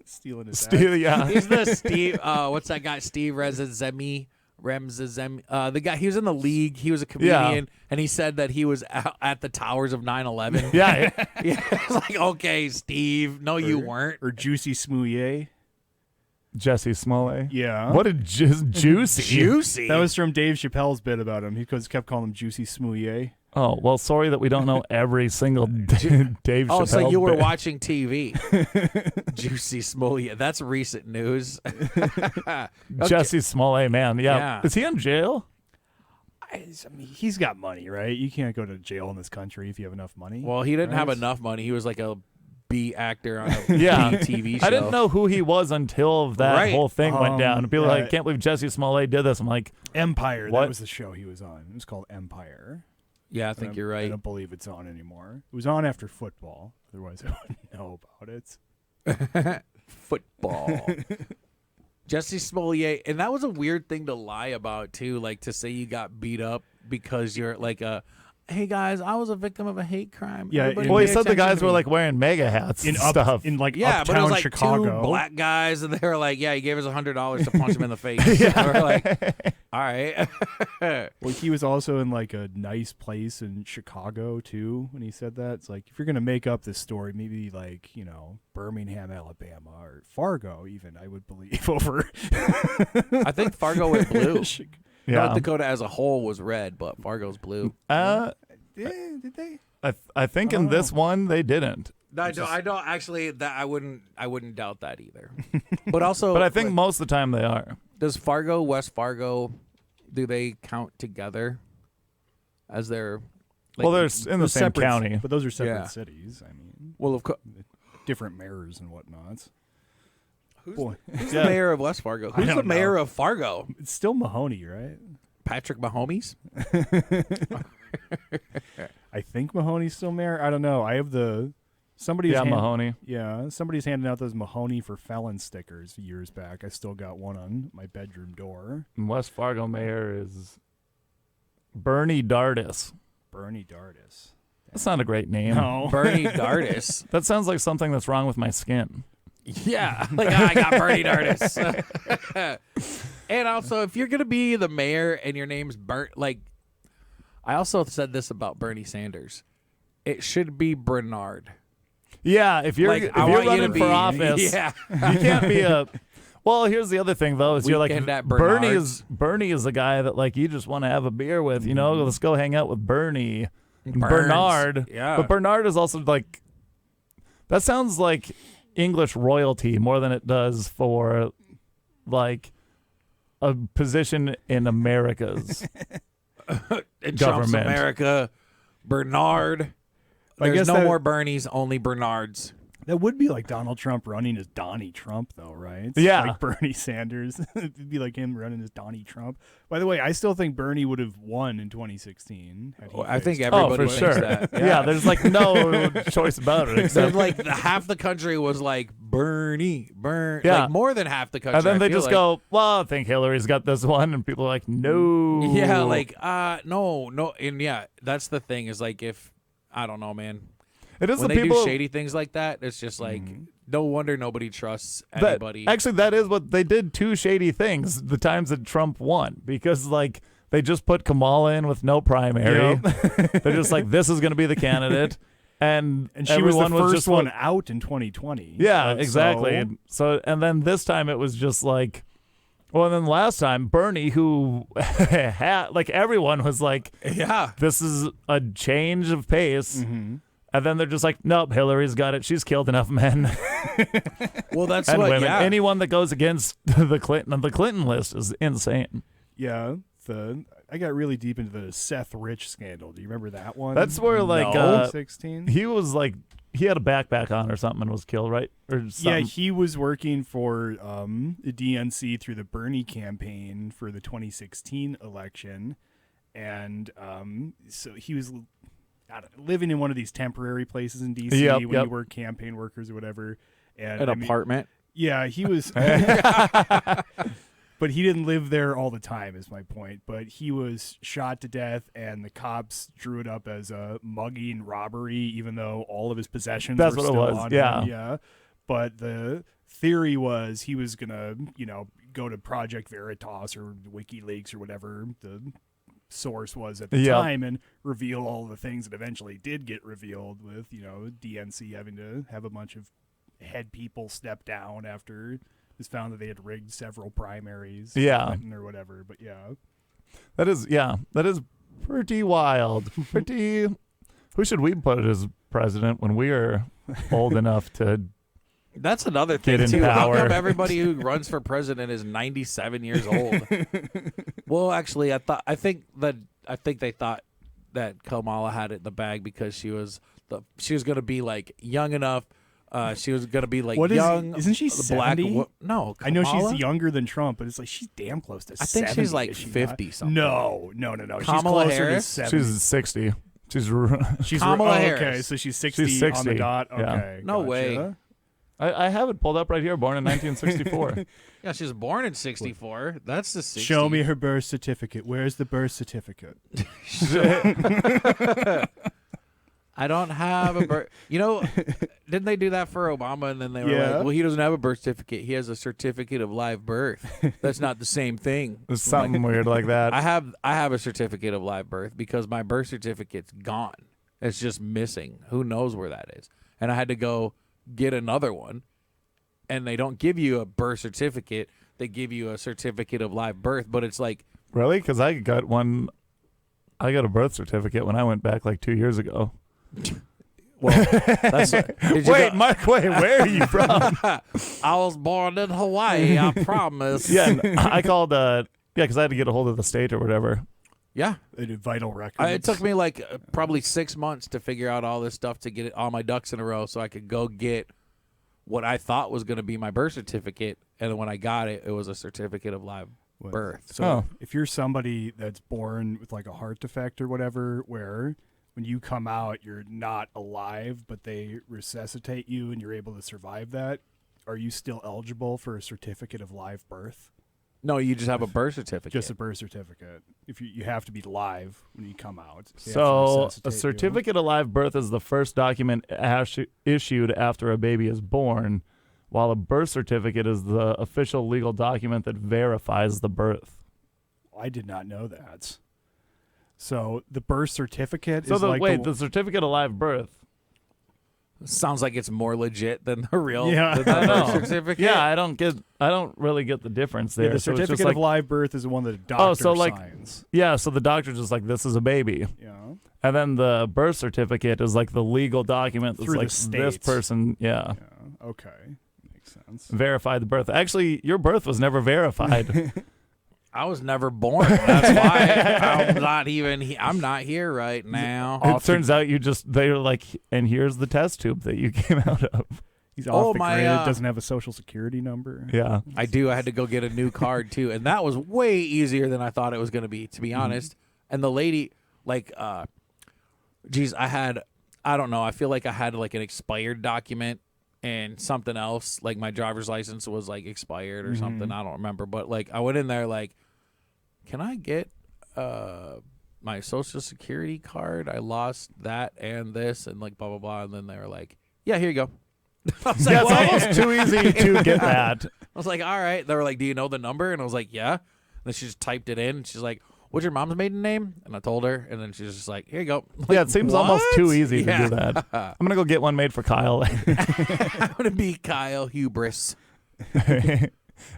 stealing his act. Yeah. he's the Steve. What's that guy? Steve Remzazemi. The guy. He was in the league. He was a comedian, and he said that he was at the towers of 9/11. Yeah. Yeah. It's like, okay, Steve. No, you weren't. Or Juicy Smouillet. Jesse Smollett. Yeah. What a juicy. Juicy. That was from Dave Chappelle's bit about him. He kept calling him Juicy Smouillet. Oh, well, sorry that we don't know every single Dave Chappelle. Oh, so you were bit. watching TV. Juicy Smollett. That's recent news. Jesse Smollett, man. Yeah. Yeah. Is he in jail? I mean, he's got money, right? You can't go to jail in this country if you have enough money. Well, he didn't have Right? enough money. He was like a B actor on a Yeah. B TV show. I didn't know who he was until that Right. whole thing went down. And people were yeah. like, can't believe Jesse Smollett did this. I'm like, Empire. What? That was the show he was on. It was called Empire. Yeah, I think And you're I right. don't believe it's on anymore. It was on after football. Otherwise, I wouldn't know about it. Football. Jesse Smollett, and that was a weird thing to lie about too. Like to say you got beat up because you're like hey guys, I was a victim of a hate crime. Yeah, Everybody well, he pay said the attention guys to were me." like wearing mega hats and stuff. In like Yeah, but it uptown was like Chicago. two black guys, and they were like, "Yeah, he gave us $100 to punch him in the face." And we're like, "All right." Well, he was also in like a nice place in Chicago too. When he said that, it's like if you're gonna make up this story, maybe like Birmingham, Alabama, or Fargo, even I would believe over. I think Fargo went blue. Yeah. North Dakota as a whole was red, but Fargo's blue. Did they? I think in this one they didn't. I don't actually. That I wouldn't doubt that either. But also, But I think like, most of the time they are. does Fargo, West Fargo, do they count together as their? Well, they're in the same separate, county. but those are separate Yeah. cities. I mean, Well, of course. different mayors and whatnots. Who's Boy, the Yeah. mayor of West Fargo? Who's the don't mayor know. of Fargo? it's still Mahoney, right? Patrick Mahomes. I think Mahoney's still mayor. I don't know. I have somebody's Mahoney. Yeah, somebody's handing out those Mahoney for felon stickers years back. I still got one on my bedroom door. And West Fargo mayor is Bernie Dardis. Bernie Dardis. That's not a great name. No. Bernie Dardis. That sounds like something that's wrong with my skin. Yeah, like I got Bernie Dardis. And also, if you're gonna be the mayor and your name's like, I also said this about Bernie Sanders. It should be Bernard. Yeah, if you're running for office, yeah. you can't be a. Well, here's the other thing though: is you're like Weekend at Bernie Bernard's. is the guy that like you just want to have a beer with. You know, let's go hang out with Bernie. And Burns. Bernard, Yeah. but Bernard is also like. That sounds like English royalty more than it does for, like, a position in America's It Trump's government. America. Bernard. I There's guess no that- more Bernies, only Bernards. That would be like Donald Trump running as Donnie Trump, though, right? It's Yeah. like Bernie Sanders. It'd be like him running as Donnie Trump. By the way, I still think Bernie would have won in 2016. had he I think fixed- everybody for thinks sure. that. Yeah, there's like no choice about it So except. like half the country was like Bernie, Yeah. like more than half the country. And then I they feel just like. go, well, I think Hillary's got this one. And people are like, no. Yeah, like no, and yeah, that's the thing is like if I don't know, man. it is When the they people. do shady things like that, it's just like no wonder nobody trusts that, anybody. actually, that is what they did. Two shady things the times that Trump won because, like, they just put Kamala in with no primary. They're just like, this is going to be the candidate. And And she was the everyone first just one out in 2020. Yeah, So- exactly. And then this time it was just like, well, and then last time Bernie, who had like everyone was like, yeah, this is a change of pace, and then they're just like, nope, Hillary's got it. She's killed enough men well that's and what. women. Yeah, Anyone that goes against the Clinton list is insane. Yeah, I got really deep into the Seth Rich scandal. Do you remember that one? That's where like 2016. he was like he had a backpack on or something and was killed, right? Or Yeah, something. he was working for the DNC through the Bernie campaign for the 2016 election, and so he was living in one of these temporary places in DC Yep, when yep. you were campaign workers or whatever. And an I mean, apartment. yeah, he was. But he didn't live there all the time, is my point. But he was shot to death, and the cops drew it up as a mugging robbery, even though all of his possessions That's were what it still was, on yeah. him. Yeah. But the theory was he was going to, go to Project Veritas or WikiLeaks or whatever the source was at the Yep. time and reveal all the things that eventually did get revealed with, DNC having to have a bunch of head people step down after it was found that they had rigged several primaries, Yeah. Clinton or whatever. But yeah, That is pretty wild. Who should we put as president when we are old enough to? That's another Get thing in too. How power. come everybody who runs for president is 97 years old? Well, actually, I think they thought that Kamala had it in the bag because she was going to be like young enough. She was going to be like what is? young. Isn't she the black 70? No, I know Kamala? she's younger than Trump, but it's like she's damn close to. I think 70, she's like is she 50 not? something. No. She's Kamala closer Harris? to 70. She's 60. She's Kamala Okay, Harris. so she's 60, She's on the 60, dot. yeah. Okay, No gotcha. way. I have it pulled up right here. Born in 1964. Yeah, she was born in 64. That's the 60s. Show me her birth certificate. Where's the birth certificate? I don't have a birth. Didn't they do that for Obama? And then they were Yeah. like, well, he doesn't have a birth certificate. He has a certificate of live birth. That's not the same thing. There's something weird like that. I have a certificate of live birth because my birth certificate's gone. It's just missing. Who knows where that is? And I had to go get another one. And they don't give you a birth certificate. They give you a certificate of live birth. But it's like, Really? Because I got a birth certificate when I went back like 2 years ago. well, that's did you Wait, go- Mark, wait, where are you from? I was born in Hawaii. I promise. Yeah, and I called, because I had to get a hold of the state or whatever. Yeah. They did vital records. It took me like probably 6 months to figure out all this stuff to get all my ducks in a row so I could go get what I thought was going to be my birth certificate. And when I got it, it was a certificate of live birth. So if you're somebody that's born with like a heart defect or whatever, where when you come out, you're not alive, but they resuscitate you and you're able to survive that, are you still eligible for a certificate of live birth? No, you just have a birth certificate. Just a birth certificate. If you have to be live when you come out. They have to So resuscitate a you. certificate of live birth is the first document issued after a baby is born, while a birth certificate is the official legal document that verifies the birth. I did not know that. So the birth certificate So is the certificate of live birth. Sounds like it's more legit than the real Yeah. the I know. birth certificate. Yeah, I don't really get the difference there. Yeah, the So it's just certificate like, of live birth is the one that a doctor so like- signs. yeah, so the doctor's just like, this is a baby. Yeah. And then the birth certificate is like the legal document that's Through the like this state. person, Yeah. Okay. Makes sense. verified the birth. Actually, your birth was never verified. I was never born. That's why I'm not even. I'm not here right now. It turns out they were like, and here's the test tube that you came out of. He's off the my, grid, doesn't have a social security number. Yeah. I do. I had to go get a new card too, and that was way easier than I thought it was going to be. To be honest, and the lady, like, geez, I don't know. I feel like I had like an expired document and something else, like my driver's license was like expired or something. I don't remember, but like I went in there like, can I get my social security card? I lost that and this and like blah blah blah, and then they were like, yeah, here you go. I was like, Yeah, it's "What?" almost too easy to get that. I was like, all right. They were like, do you know the number? And I was like, yeah. And then she just typed it in. She's like, what's your mom's maiden name? And I told her. And then she was just like, here you go. I'm Yeah, like, it seems "What?" almost too easy to Yeah. do that. I'm going to go get one made for Kyle. I'm going to be Kyle Hubris.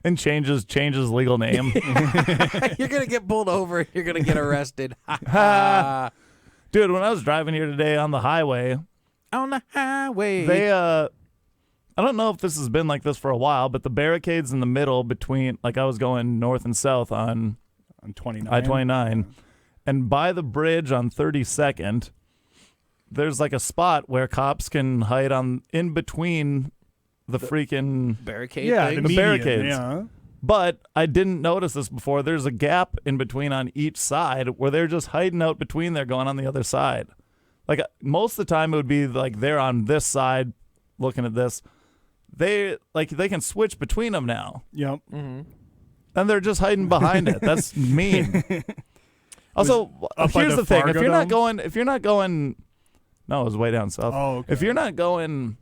And changes legal name. You're going to get pulled over. You're going to get arrested. Dude, when I was driving here today on the highway, On the highway. they I don't know if this has been like this for a while, but the barricades in the middle between, like I was going north and south on 29. I-29, and by the bridge on 32nd, there's like a spot where cops can hide in between the freaking. barricade Yeah, thing. the The median, barricades. Yeah. But I didn't notice this before. There's a gap in between on each side where they're just hiding out between there going on the other side. Like most of the time it would be like they're on this side looking at this. They can switch between them now. Yep. Mm-hmm. And they're just hiding behind it. That's mean. Also, up by here's the the thing. Fargo If you're not going no, it was way down south. Oh, okay. If you're not going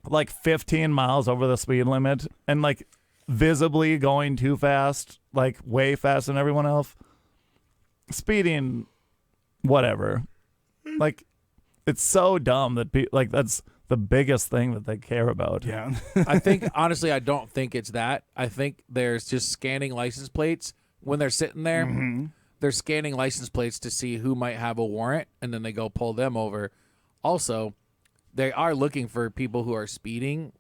like 15 miles over the speed limit and like visibly going too fast, like way faster than everyone else, speeding, whatever. Like, it's so dumb that that's the biggest thing that they care about. Yeah. I think, honestly, I don't think it's that. I think there's just scanning license plates when they're sitting there. Mm-hmm. They're scanning license plates to see who might have a warrant, and then they go pull them over. Also, they are looking for people who are speeding.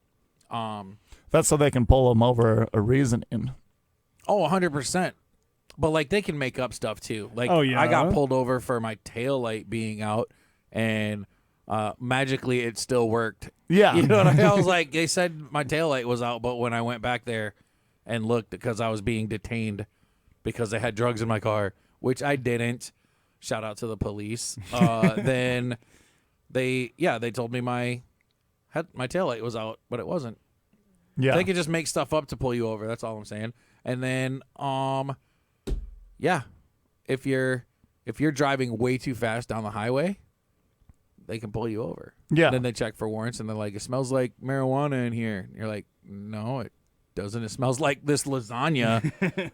That's so they can pull them over a reasoning. Oh, 100%. But, like, they can make up stuff, too. Like, Oh, yeah? I got pulled over for my taillight being out, and magically it still worked. Yeah. You know what I mean? I was like, they said my taillight was out, but when I went back there and looked because I was being detained because they had drugs in my car, which I didn't. Shout out to the police. Then they told me my taillight was out, but it wasn't. Yeah. They could just make stuff up to pull you over. That's all I'm saying. And then, if you're driving way too fast down the highway, they can pull you over. Yeah. And then they check for warrants, and they're like, it smells like marijuana in here. And you're like, no, it doesn't. It smells like this lasagna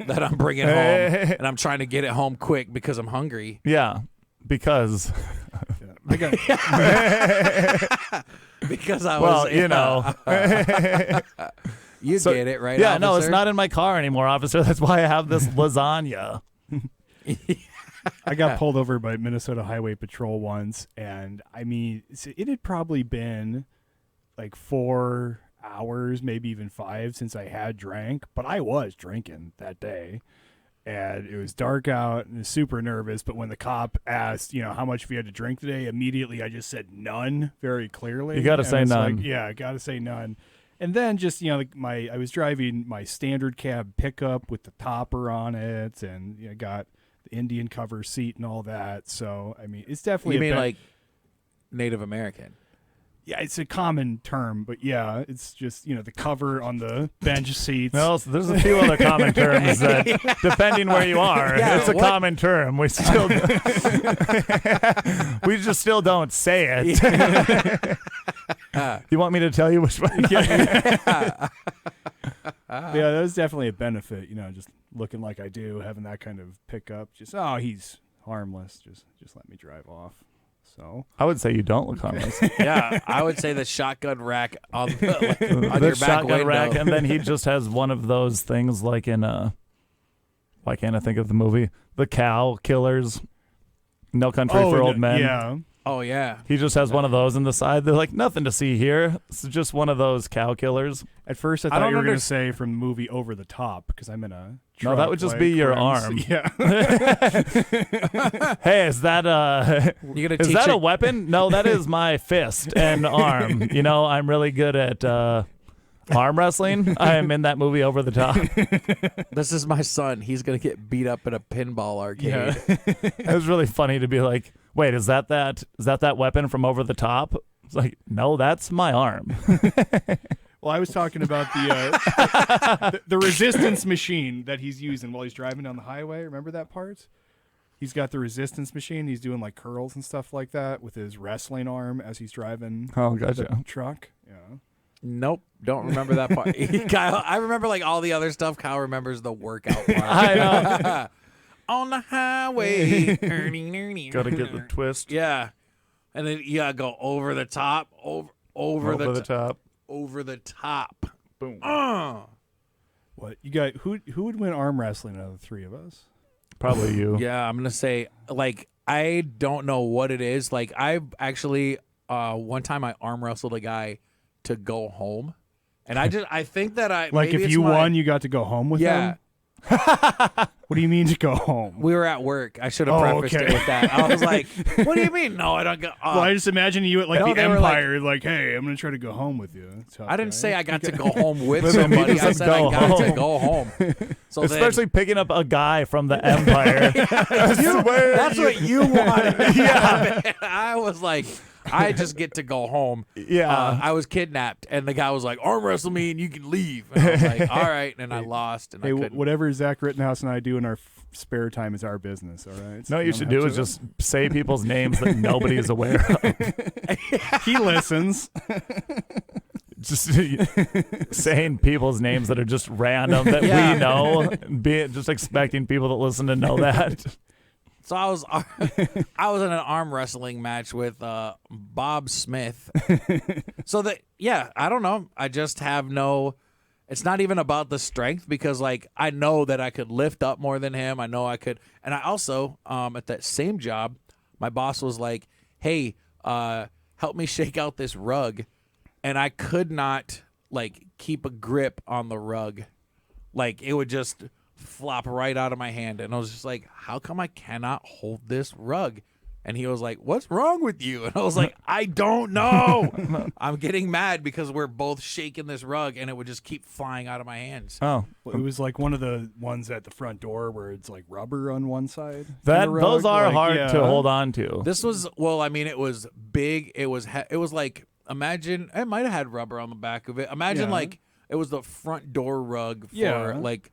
that I'm bringing home, and I'm trying to get it home quick because I'm hungry. Yeah. Because, I got Because I well, was, you know. you So- get it, right? Yeah, no, it's officer? not in my car anymore, officer. That's why I have this lasagna. I got pulled over by Minnesota Highway Patrol once, and I mean, it had probably been like 4 hours, maybe even 5 since I had drank, but I was drinking that day. And it was dark out and I was super nervous. But when the cop asked, how much we had to drink today, immediately I just said none very clearly. You gotta And say it's none. Like, yeah, I got to say none. And then just, like I was driving my standard cab pickup with the topper on it, and got the Indian cover seat and all that. So, I mean, it's definitely You mean like Native American? Yeah, it's a common term, but yeah, it's just, the cover on the bench seats. No, so there's a few other common terms that, depending where you are, it's a common term. We still, we just still don't say it. You want me to tell you which one? Yeah, that was definitely a benefit, just looking like I do, having that kind of pickup. Just, he's harmless. Just let me drive off. So I would say you don't look harmless. Yeah, I would say the shotgun rack on, on The your back shotgun window. rack, and then he just has one of those things like in why can't I think of the movie? The Cow Killers, No Country for Old Men. Yeah. Oh yeah. He just has one of those in the side. They're like, nothing to see here. It's just one of those cow killers. At first, I thought you were going to say from the movie Over the Top, because I'm in a truck. No, that would just be your arm. Yeah. Hey, is that You gonna is teach that a it? weapon? No, that is my fist and arm. I'm really good at arm wrestling. I am in that movie Over the Top. This is my son. He's gonna get beat up in a pinball arcade. Yeah. It was really funny to be like, wait, is that weapon from Over the Top? It's like, no, that's my arm. Well, I was talking about the resistance machine that he's using while he's driving down the highway. Remember that part? He's got the resistance machine. He's doing like curls and stuff like that with his wrestling arm as he's driving Oh, gotcha. the truck. Yeah. Nope, don't remember that part. Kyle, I remember like all the other stuff. Kyle remembers the workout part. I know. On the highway. Gotta get the twist. Yeah, and then you gotta go over the top, over the top. over the top. Boom. What you got? Who would win arm wrestling out of the three of us? Probably you. Yeah, I'm gonna say like I don't know what it is. Like I've actually one time I arm wrestled a guy to go home, and I think that I Like maybe if it's you my- won, you got to go home with Yeah. him. What do you mean to go home? We were at work. I should have Oh, prefaced okay. it with that. I was like, "What do you mean? No, I don't go." Well, I just imagine you at like No, the they were like- Empire, like, hey, I'm gonna try to go home with you. Tough I didn't guy. say I got to go home with But then he somebody. just I said said I go got to home. go home. So Especially picking up a guy from the Empire. that's what you wanted. Yeah, I was like, I just get to go home. Yeah. I was kidnapped, and the guy was like, "Arm wrestle me, and you can leave." And I was like, "All right," and I lost, and Hey, I couldn't. whatever Zach Rittenhouse and I do in our spare time is our business. All right. No, So you don't should have do is to- just say people's names that nobody is aware of. He listens. Just saying people's names that are just random that Yeah. we know. Just expecting people that listen to know that. So I was in an arm wrestling match with Bob Smith. So I don't know. I just have no. It's not even about the strength because like I know that I could lift up more than him. I know I could, and I also at that same job, my boss was like, "Hey, help me shake out this rug," and I could not like keep a grip on the rug, like it would just flop right out of my hand, and I was just like, how come I cannot hold this rug? And he was like, what's wrong with you? And I was like, I don't know. I'm getting mad because we're both shaking this rug and it would just keep flying out of my hands. Oh, Well, it was like one of the ones at the front door where it's like rubber on one side. that of the those rug, are like, hard yeah. to hold on to. This was, well, I mean, it was big. It was like, imagine, it might have had rubber on the back of it. Imagine Yeah. like it was the front door rug for Yeah. like,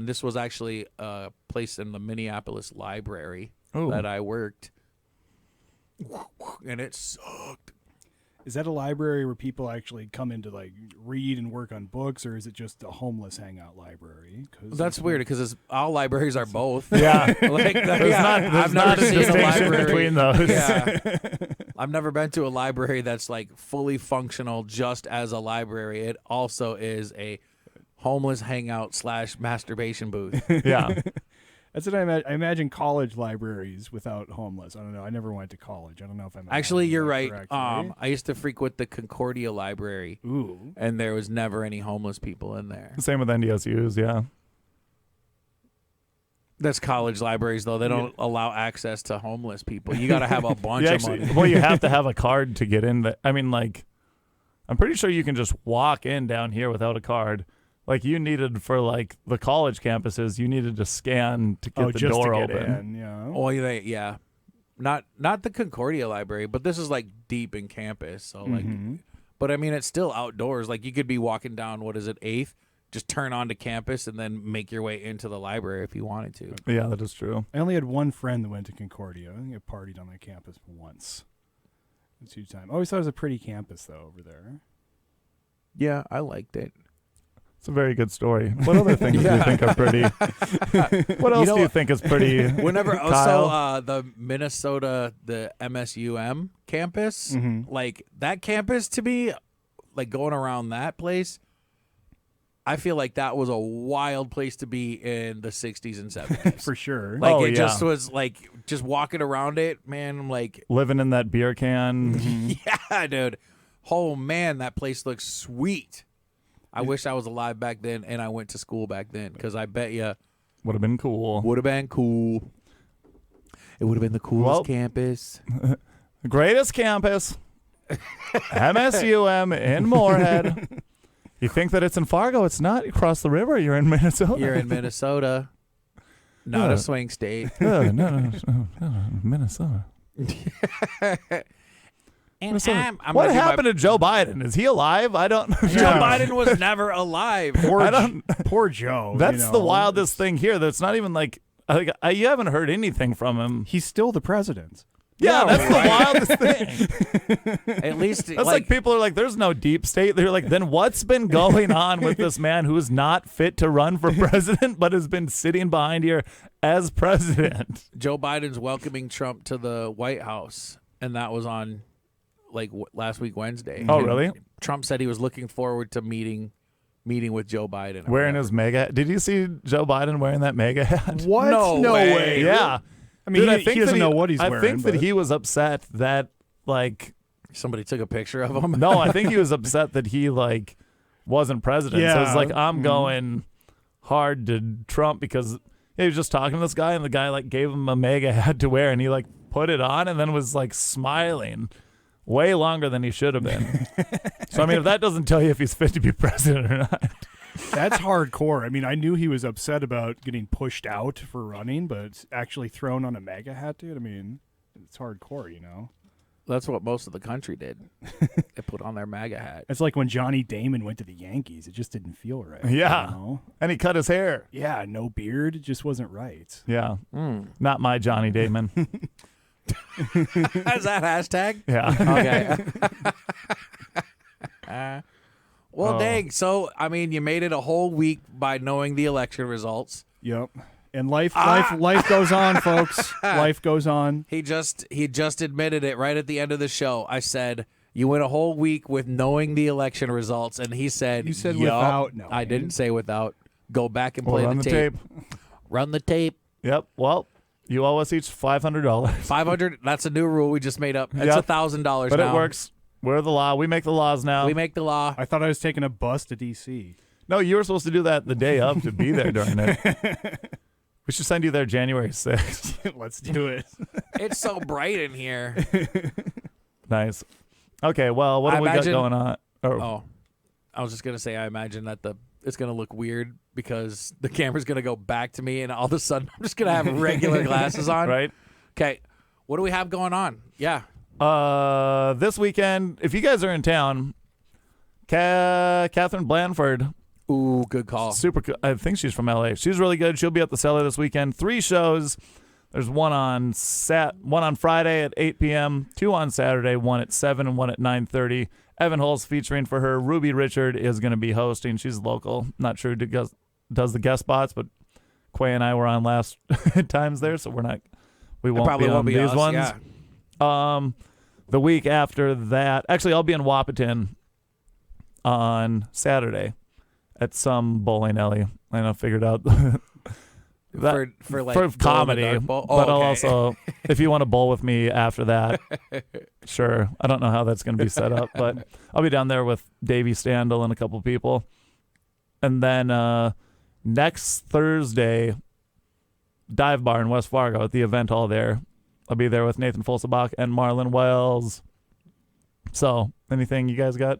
this was actually placed in the Minneapolis library Ooh. that I worked. And it sucked. Is that a library where people actually come in to like read and work on books, or is it just a homeless hangout library? 'Cause That's weird because all libraries are both. Yeah. Like, There's I've not never a seen a distinction library between those. Yeah. I've never been to a library that's like fully functional just as a library. It also is a homeless hangout / masturbation booth. Yeah. That's what I imagine. I imagine college libraries without homeless. I don't know. I never went to college. I don't know if I'm Actually, imagining you're that right. correctly. I used to frequent the Concordia Library, Ooh. and there was never any homeless people in there. Same with NDSUs, yeah. That's college libraries, though. They don't allow access to homeless people. You got to have a bunch You of actually, money. well, you have to have a card to get in. I mean, like, I'm pretty sure you can just walk in down here without a card. Like you needed for like the college campuses, you needed to scan to get the just door to get open. in, yeah. Oh, yeah. Not the Concordia Library, but this is like deep in campus. So like, but I mean, it's still outdoors. Like you could be walking down, what is it, 8th? Just turn onto campus and then make your way into the library if you wanted to. Yeah, that is true. I only had one friend that went to Concordia. I think I partied on that campus once. 2 times. I always thought it was a pretty campus, though, over there. Yeah, I liked it. It's a very good story. What other things do you think are pretty? What else do you think is pretty? Whenever Kyle? also the Minnesota, the MSUM campus, like that campus to me, like going around that place, I feel like that was a wild place to be in the 60s and 70s. For sure. Like it just was like just walking around it, man. I'm like Living in that beer can. yeah, dude. Oh man, that place looks sweet. I wish I was alive back then and I went to school back then because I bet you Would have been cool. would have been cool. It would have been the coolest campus. Greatest campus. MSUM in Moorhead. You think that it's in Fargo? It's not. You cross the river. You're in Minnesota. You're in Minnesota, not Yeah. a swing state. No, Minnesota. And Minnesota. I'm What gonna do my- happened to Joe Biden? Is he alive? I don't. Joe Biden was never alive. Poor Joe. That's you the know. wildest thing here. That's not even like you haven't heard anything from him. He's still the president. Yeah, No, that's the wildest thing. At least That's like people are like, there's no deep state. They're like, then what's been going on with this man who is not fit to run for president, but has been sitting behind here as president? Joe Biden's welcoming Trump to the White House, and that was on like last week Wednesday. Oh, And really? Trump said he was looking forward to meeting with Joe Biden. or Wearing whatever. his mega hat. Did you see Joe Biden wearing that mega hat? What? No way. Yeah. I mean, Dude, he doesn't know what he's wearing. I think that but- he was upset that, like, Somebody took a picture of him. no, I think he was upset that he, like, wasn't president. So it's Yeah. like, I'm going hard to Trump because he was just talking to this guy, and the guy, like, gave him a mega hat to wear, and he, like, put it on and then was, like, smiling way longer than he should have been. So, I mean, if that doesn't tell you if he's fit to be president or not. That's hardcore. I mean, I knew he was upset about getting pushed out for running, but actually thrown on a MAGA hat, dude. I mean, it's hardcore, you know? That's what most of the country did. They put on their MAGA hat. It's like when Johnny Damon went to the Yankees. It just didn't feel right. Yeah. You know? And he cut his hair. Yeah, no beard. It just wasn't right. Yeah. Not my Johnny Damon. Is that hashtag? Yeah. Okay. Well, dang. So, I mean, you made it a whole week by knowing the election results. Yep. And life goes on, folks. Life goes on. He just admitted it right at the end of the show. I said, you went a whole week with knowing the election results, and he said, You said yup. without knowing. I didn't say without. Go back and We'll play run the the tape. tape. Run the tape. Yep. Well, you owe us each $500. 500. That's a new rule we just made up. It's Yep. $1,000 But now. it works. We're the law. We make the laws now. We make the law. I thought I was taking a bus to D.C. No, you were supposed to do that the day of to be there during it. We should send you there January 6th. Let's do it. It's so bright in here. Nice. Okay, well, what do we got imagine- going on? Oh, I was just gonna say, I imagine that it's gonna look weird because the camera's gonna go back to me, and all of a sudden I'm just gonna have regular glasses on. Right? Okay. What do we have going on? Yeah. This weekend, if you guys are in town, Catherine Blanford, Ooh, good call. I think she's from LA. She's really good. She'll be at the Cellar this weekend. 3 shows. There's one on Friday at 8 p.m., 2 on Saturday, 1 at 7 and 1 at 9:30. Evan Hull's featuring for her. Ruby Richard is going to be hosting. She's local. Not sure who does the guest spots, but Quay and I were on last times there, so we won't probably be on won't be these us, ones. yeah. The week after that, actually, I'll be in Wapaton on Saturday at some bowling alley. And I figured out that For like for glow in the comedy, dark bowl? but Oh, I'll okay. also, if you want to bowl with me after that, sure. I don't know how that's going to be set up, but I'll be down there with Davey Standel and a couple people. And then next Thursday, Dive Bar in West Fargo at the event hall there. I'll be there with Nathan Folsabach and Marlon Wells. So, anything you guys got?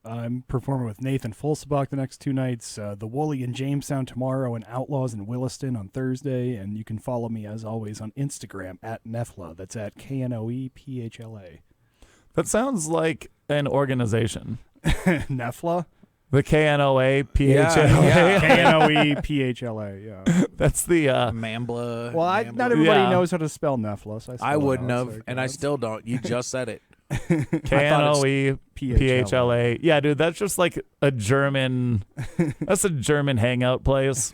I'm performing with Nathan Fulsebach the next 2 nights. The Wooly in Jamestown tomorrow, and Outlaws in Williston on Thursday. And you can follow me, as always, on Instagram at Nefla. That's at KNOEPHLA. That sounds like an organization. Nefla? The KNOAPHLA. Yeah. KNOEPHLA, yeah. That's the Mambla. Well, Mambla. not everybody Yeah. knows how to spell Nefla. So I wouldn't know, have, and I still don't. You just said it. KNOEPHLA. Yeah, dude, that's just like a German. That's a German hangout place,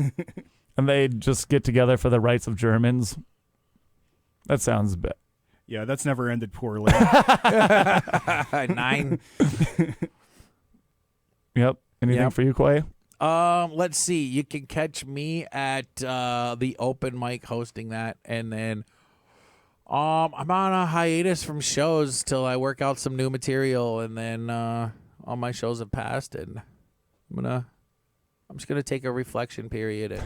and they just get together for the rights of Germans. That sounds bad. Yeah, that's never ended poorly. 9. Yep. Anything Yep. for you, Quay? Let's see. You can catch me at the open mic hosting that, and then I'm on a hiatus from shows till I work out some new material, and then all my shows have passed, and I'm just gonna take a reflection period and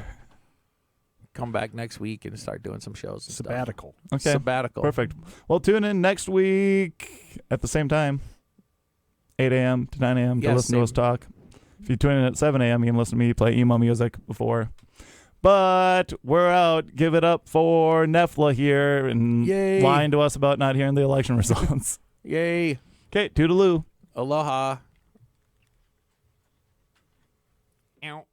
come back next week and start doing some shows. And Sabbatical. stuff. Okay. Sabbatical. Perfect. Well, tune in next week at the same time, 8 a.m. to 9 a.m. to Yeah, listen to us talk. If you tune in at 7 a.m., you can listen to me play emo music before. But we're out. Give it up for Nefla here and Yay. lying to us about not hearing the election results. Yay. Okay, toodaloo. Aloha. Ow.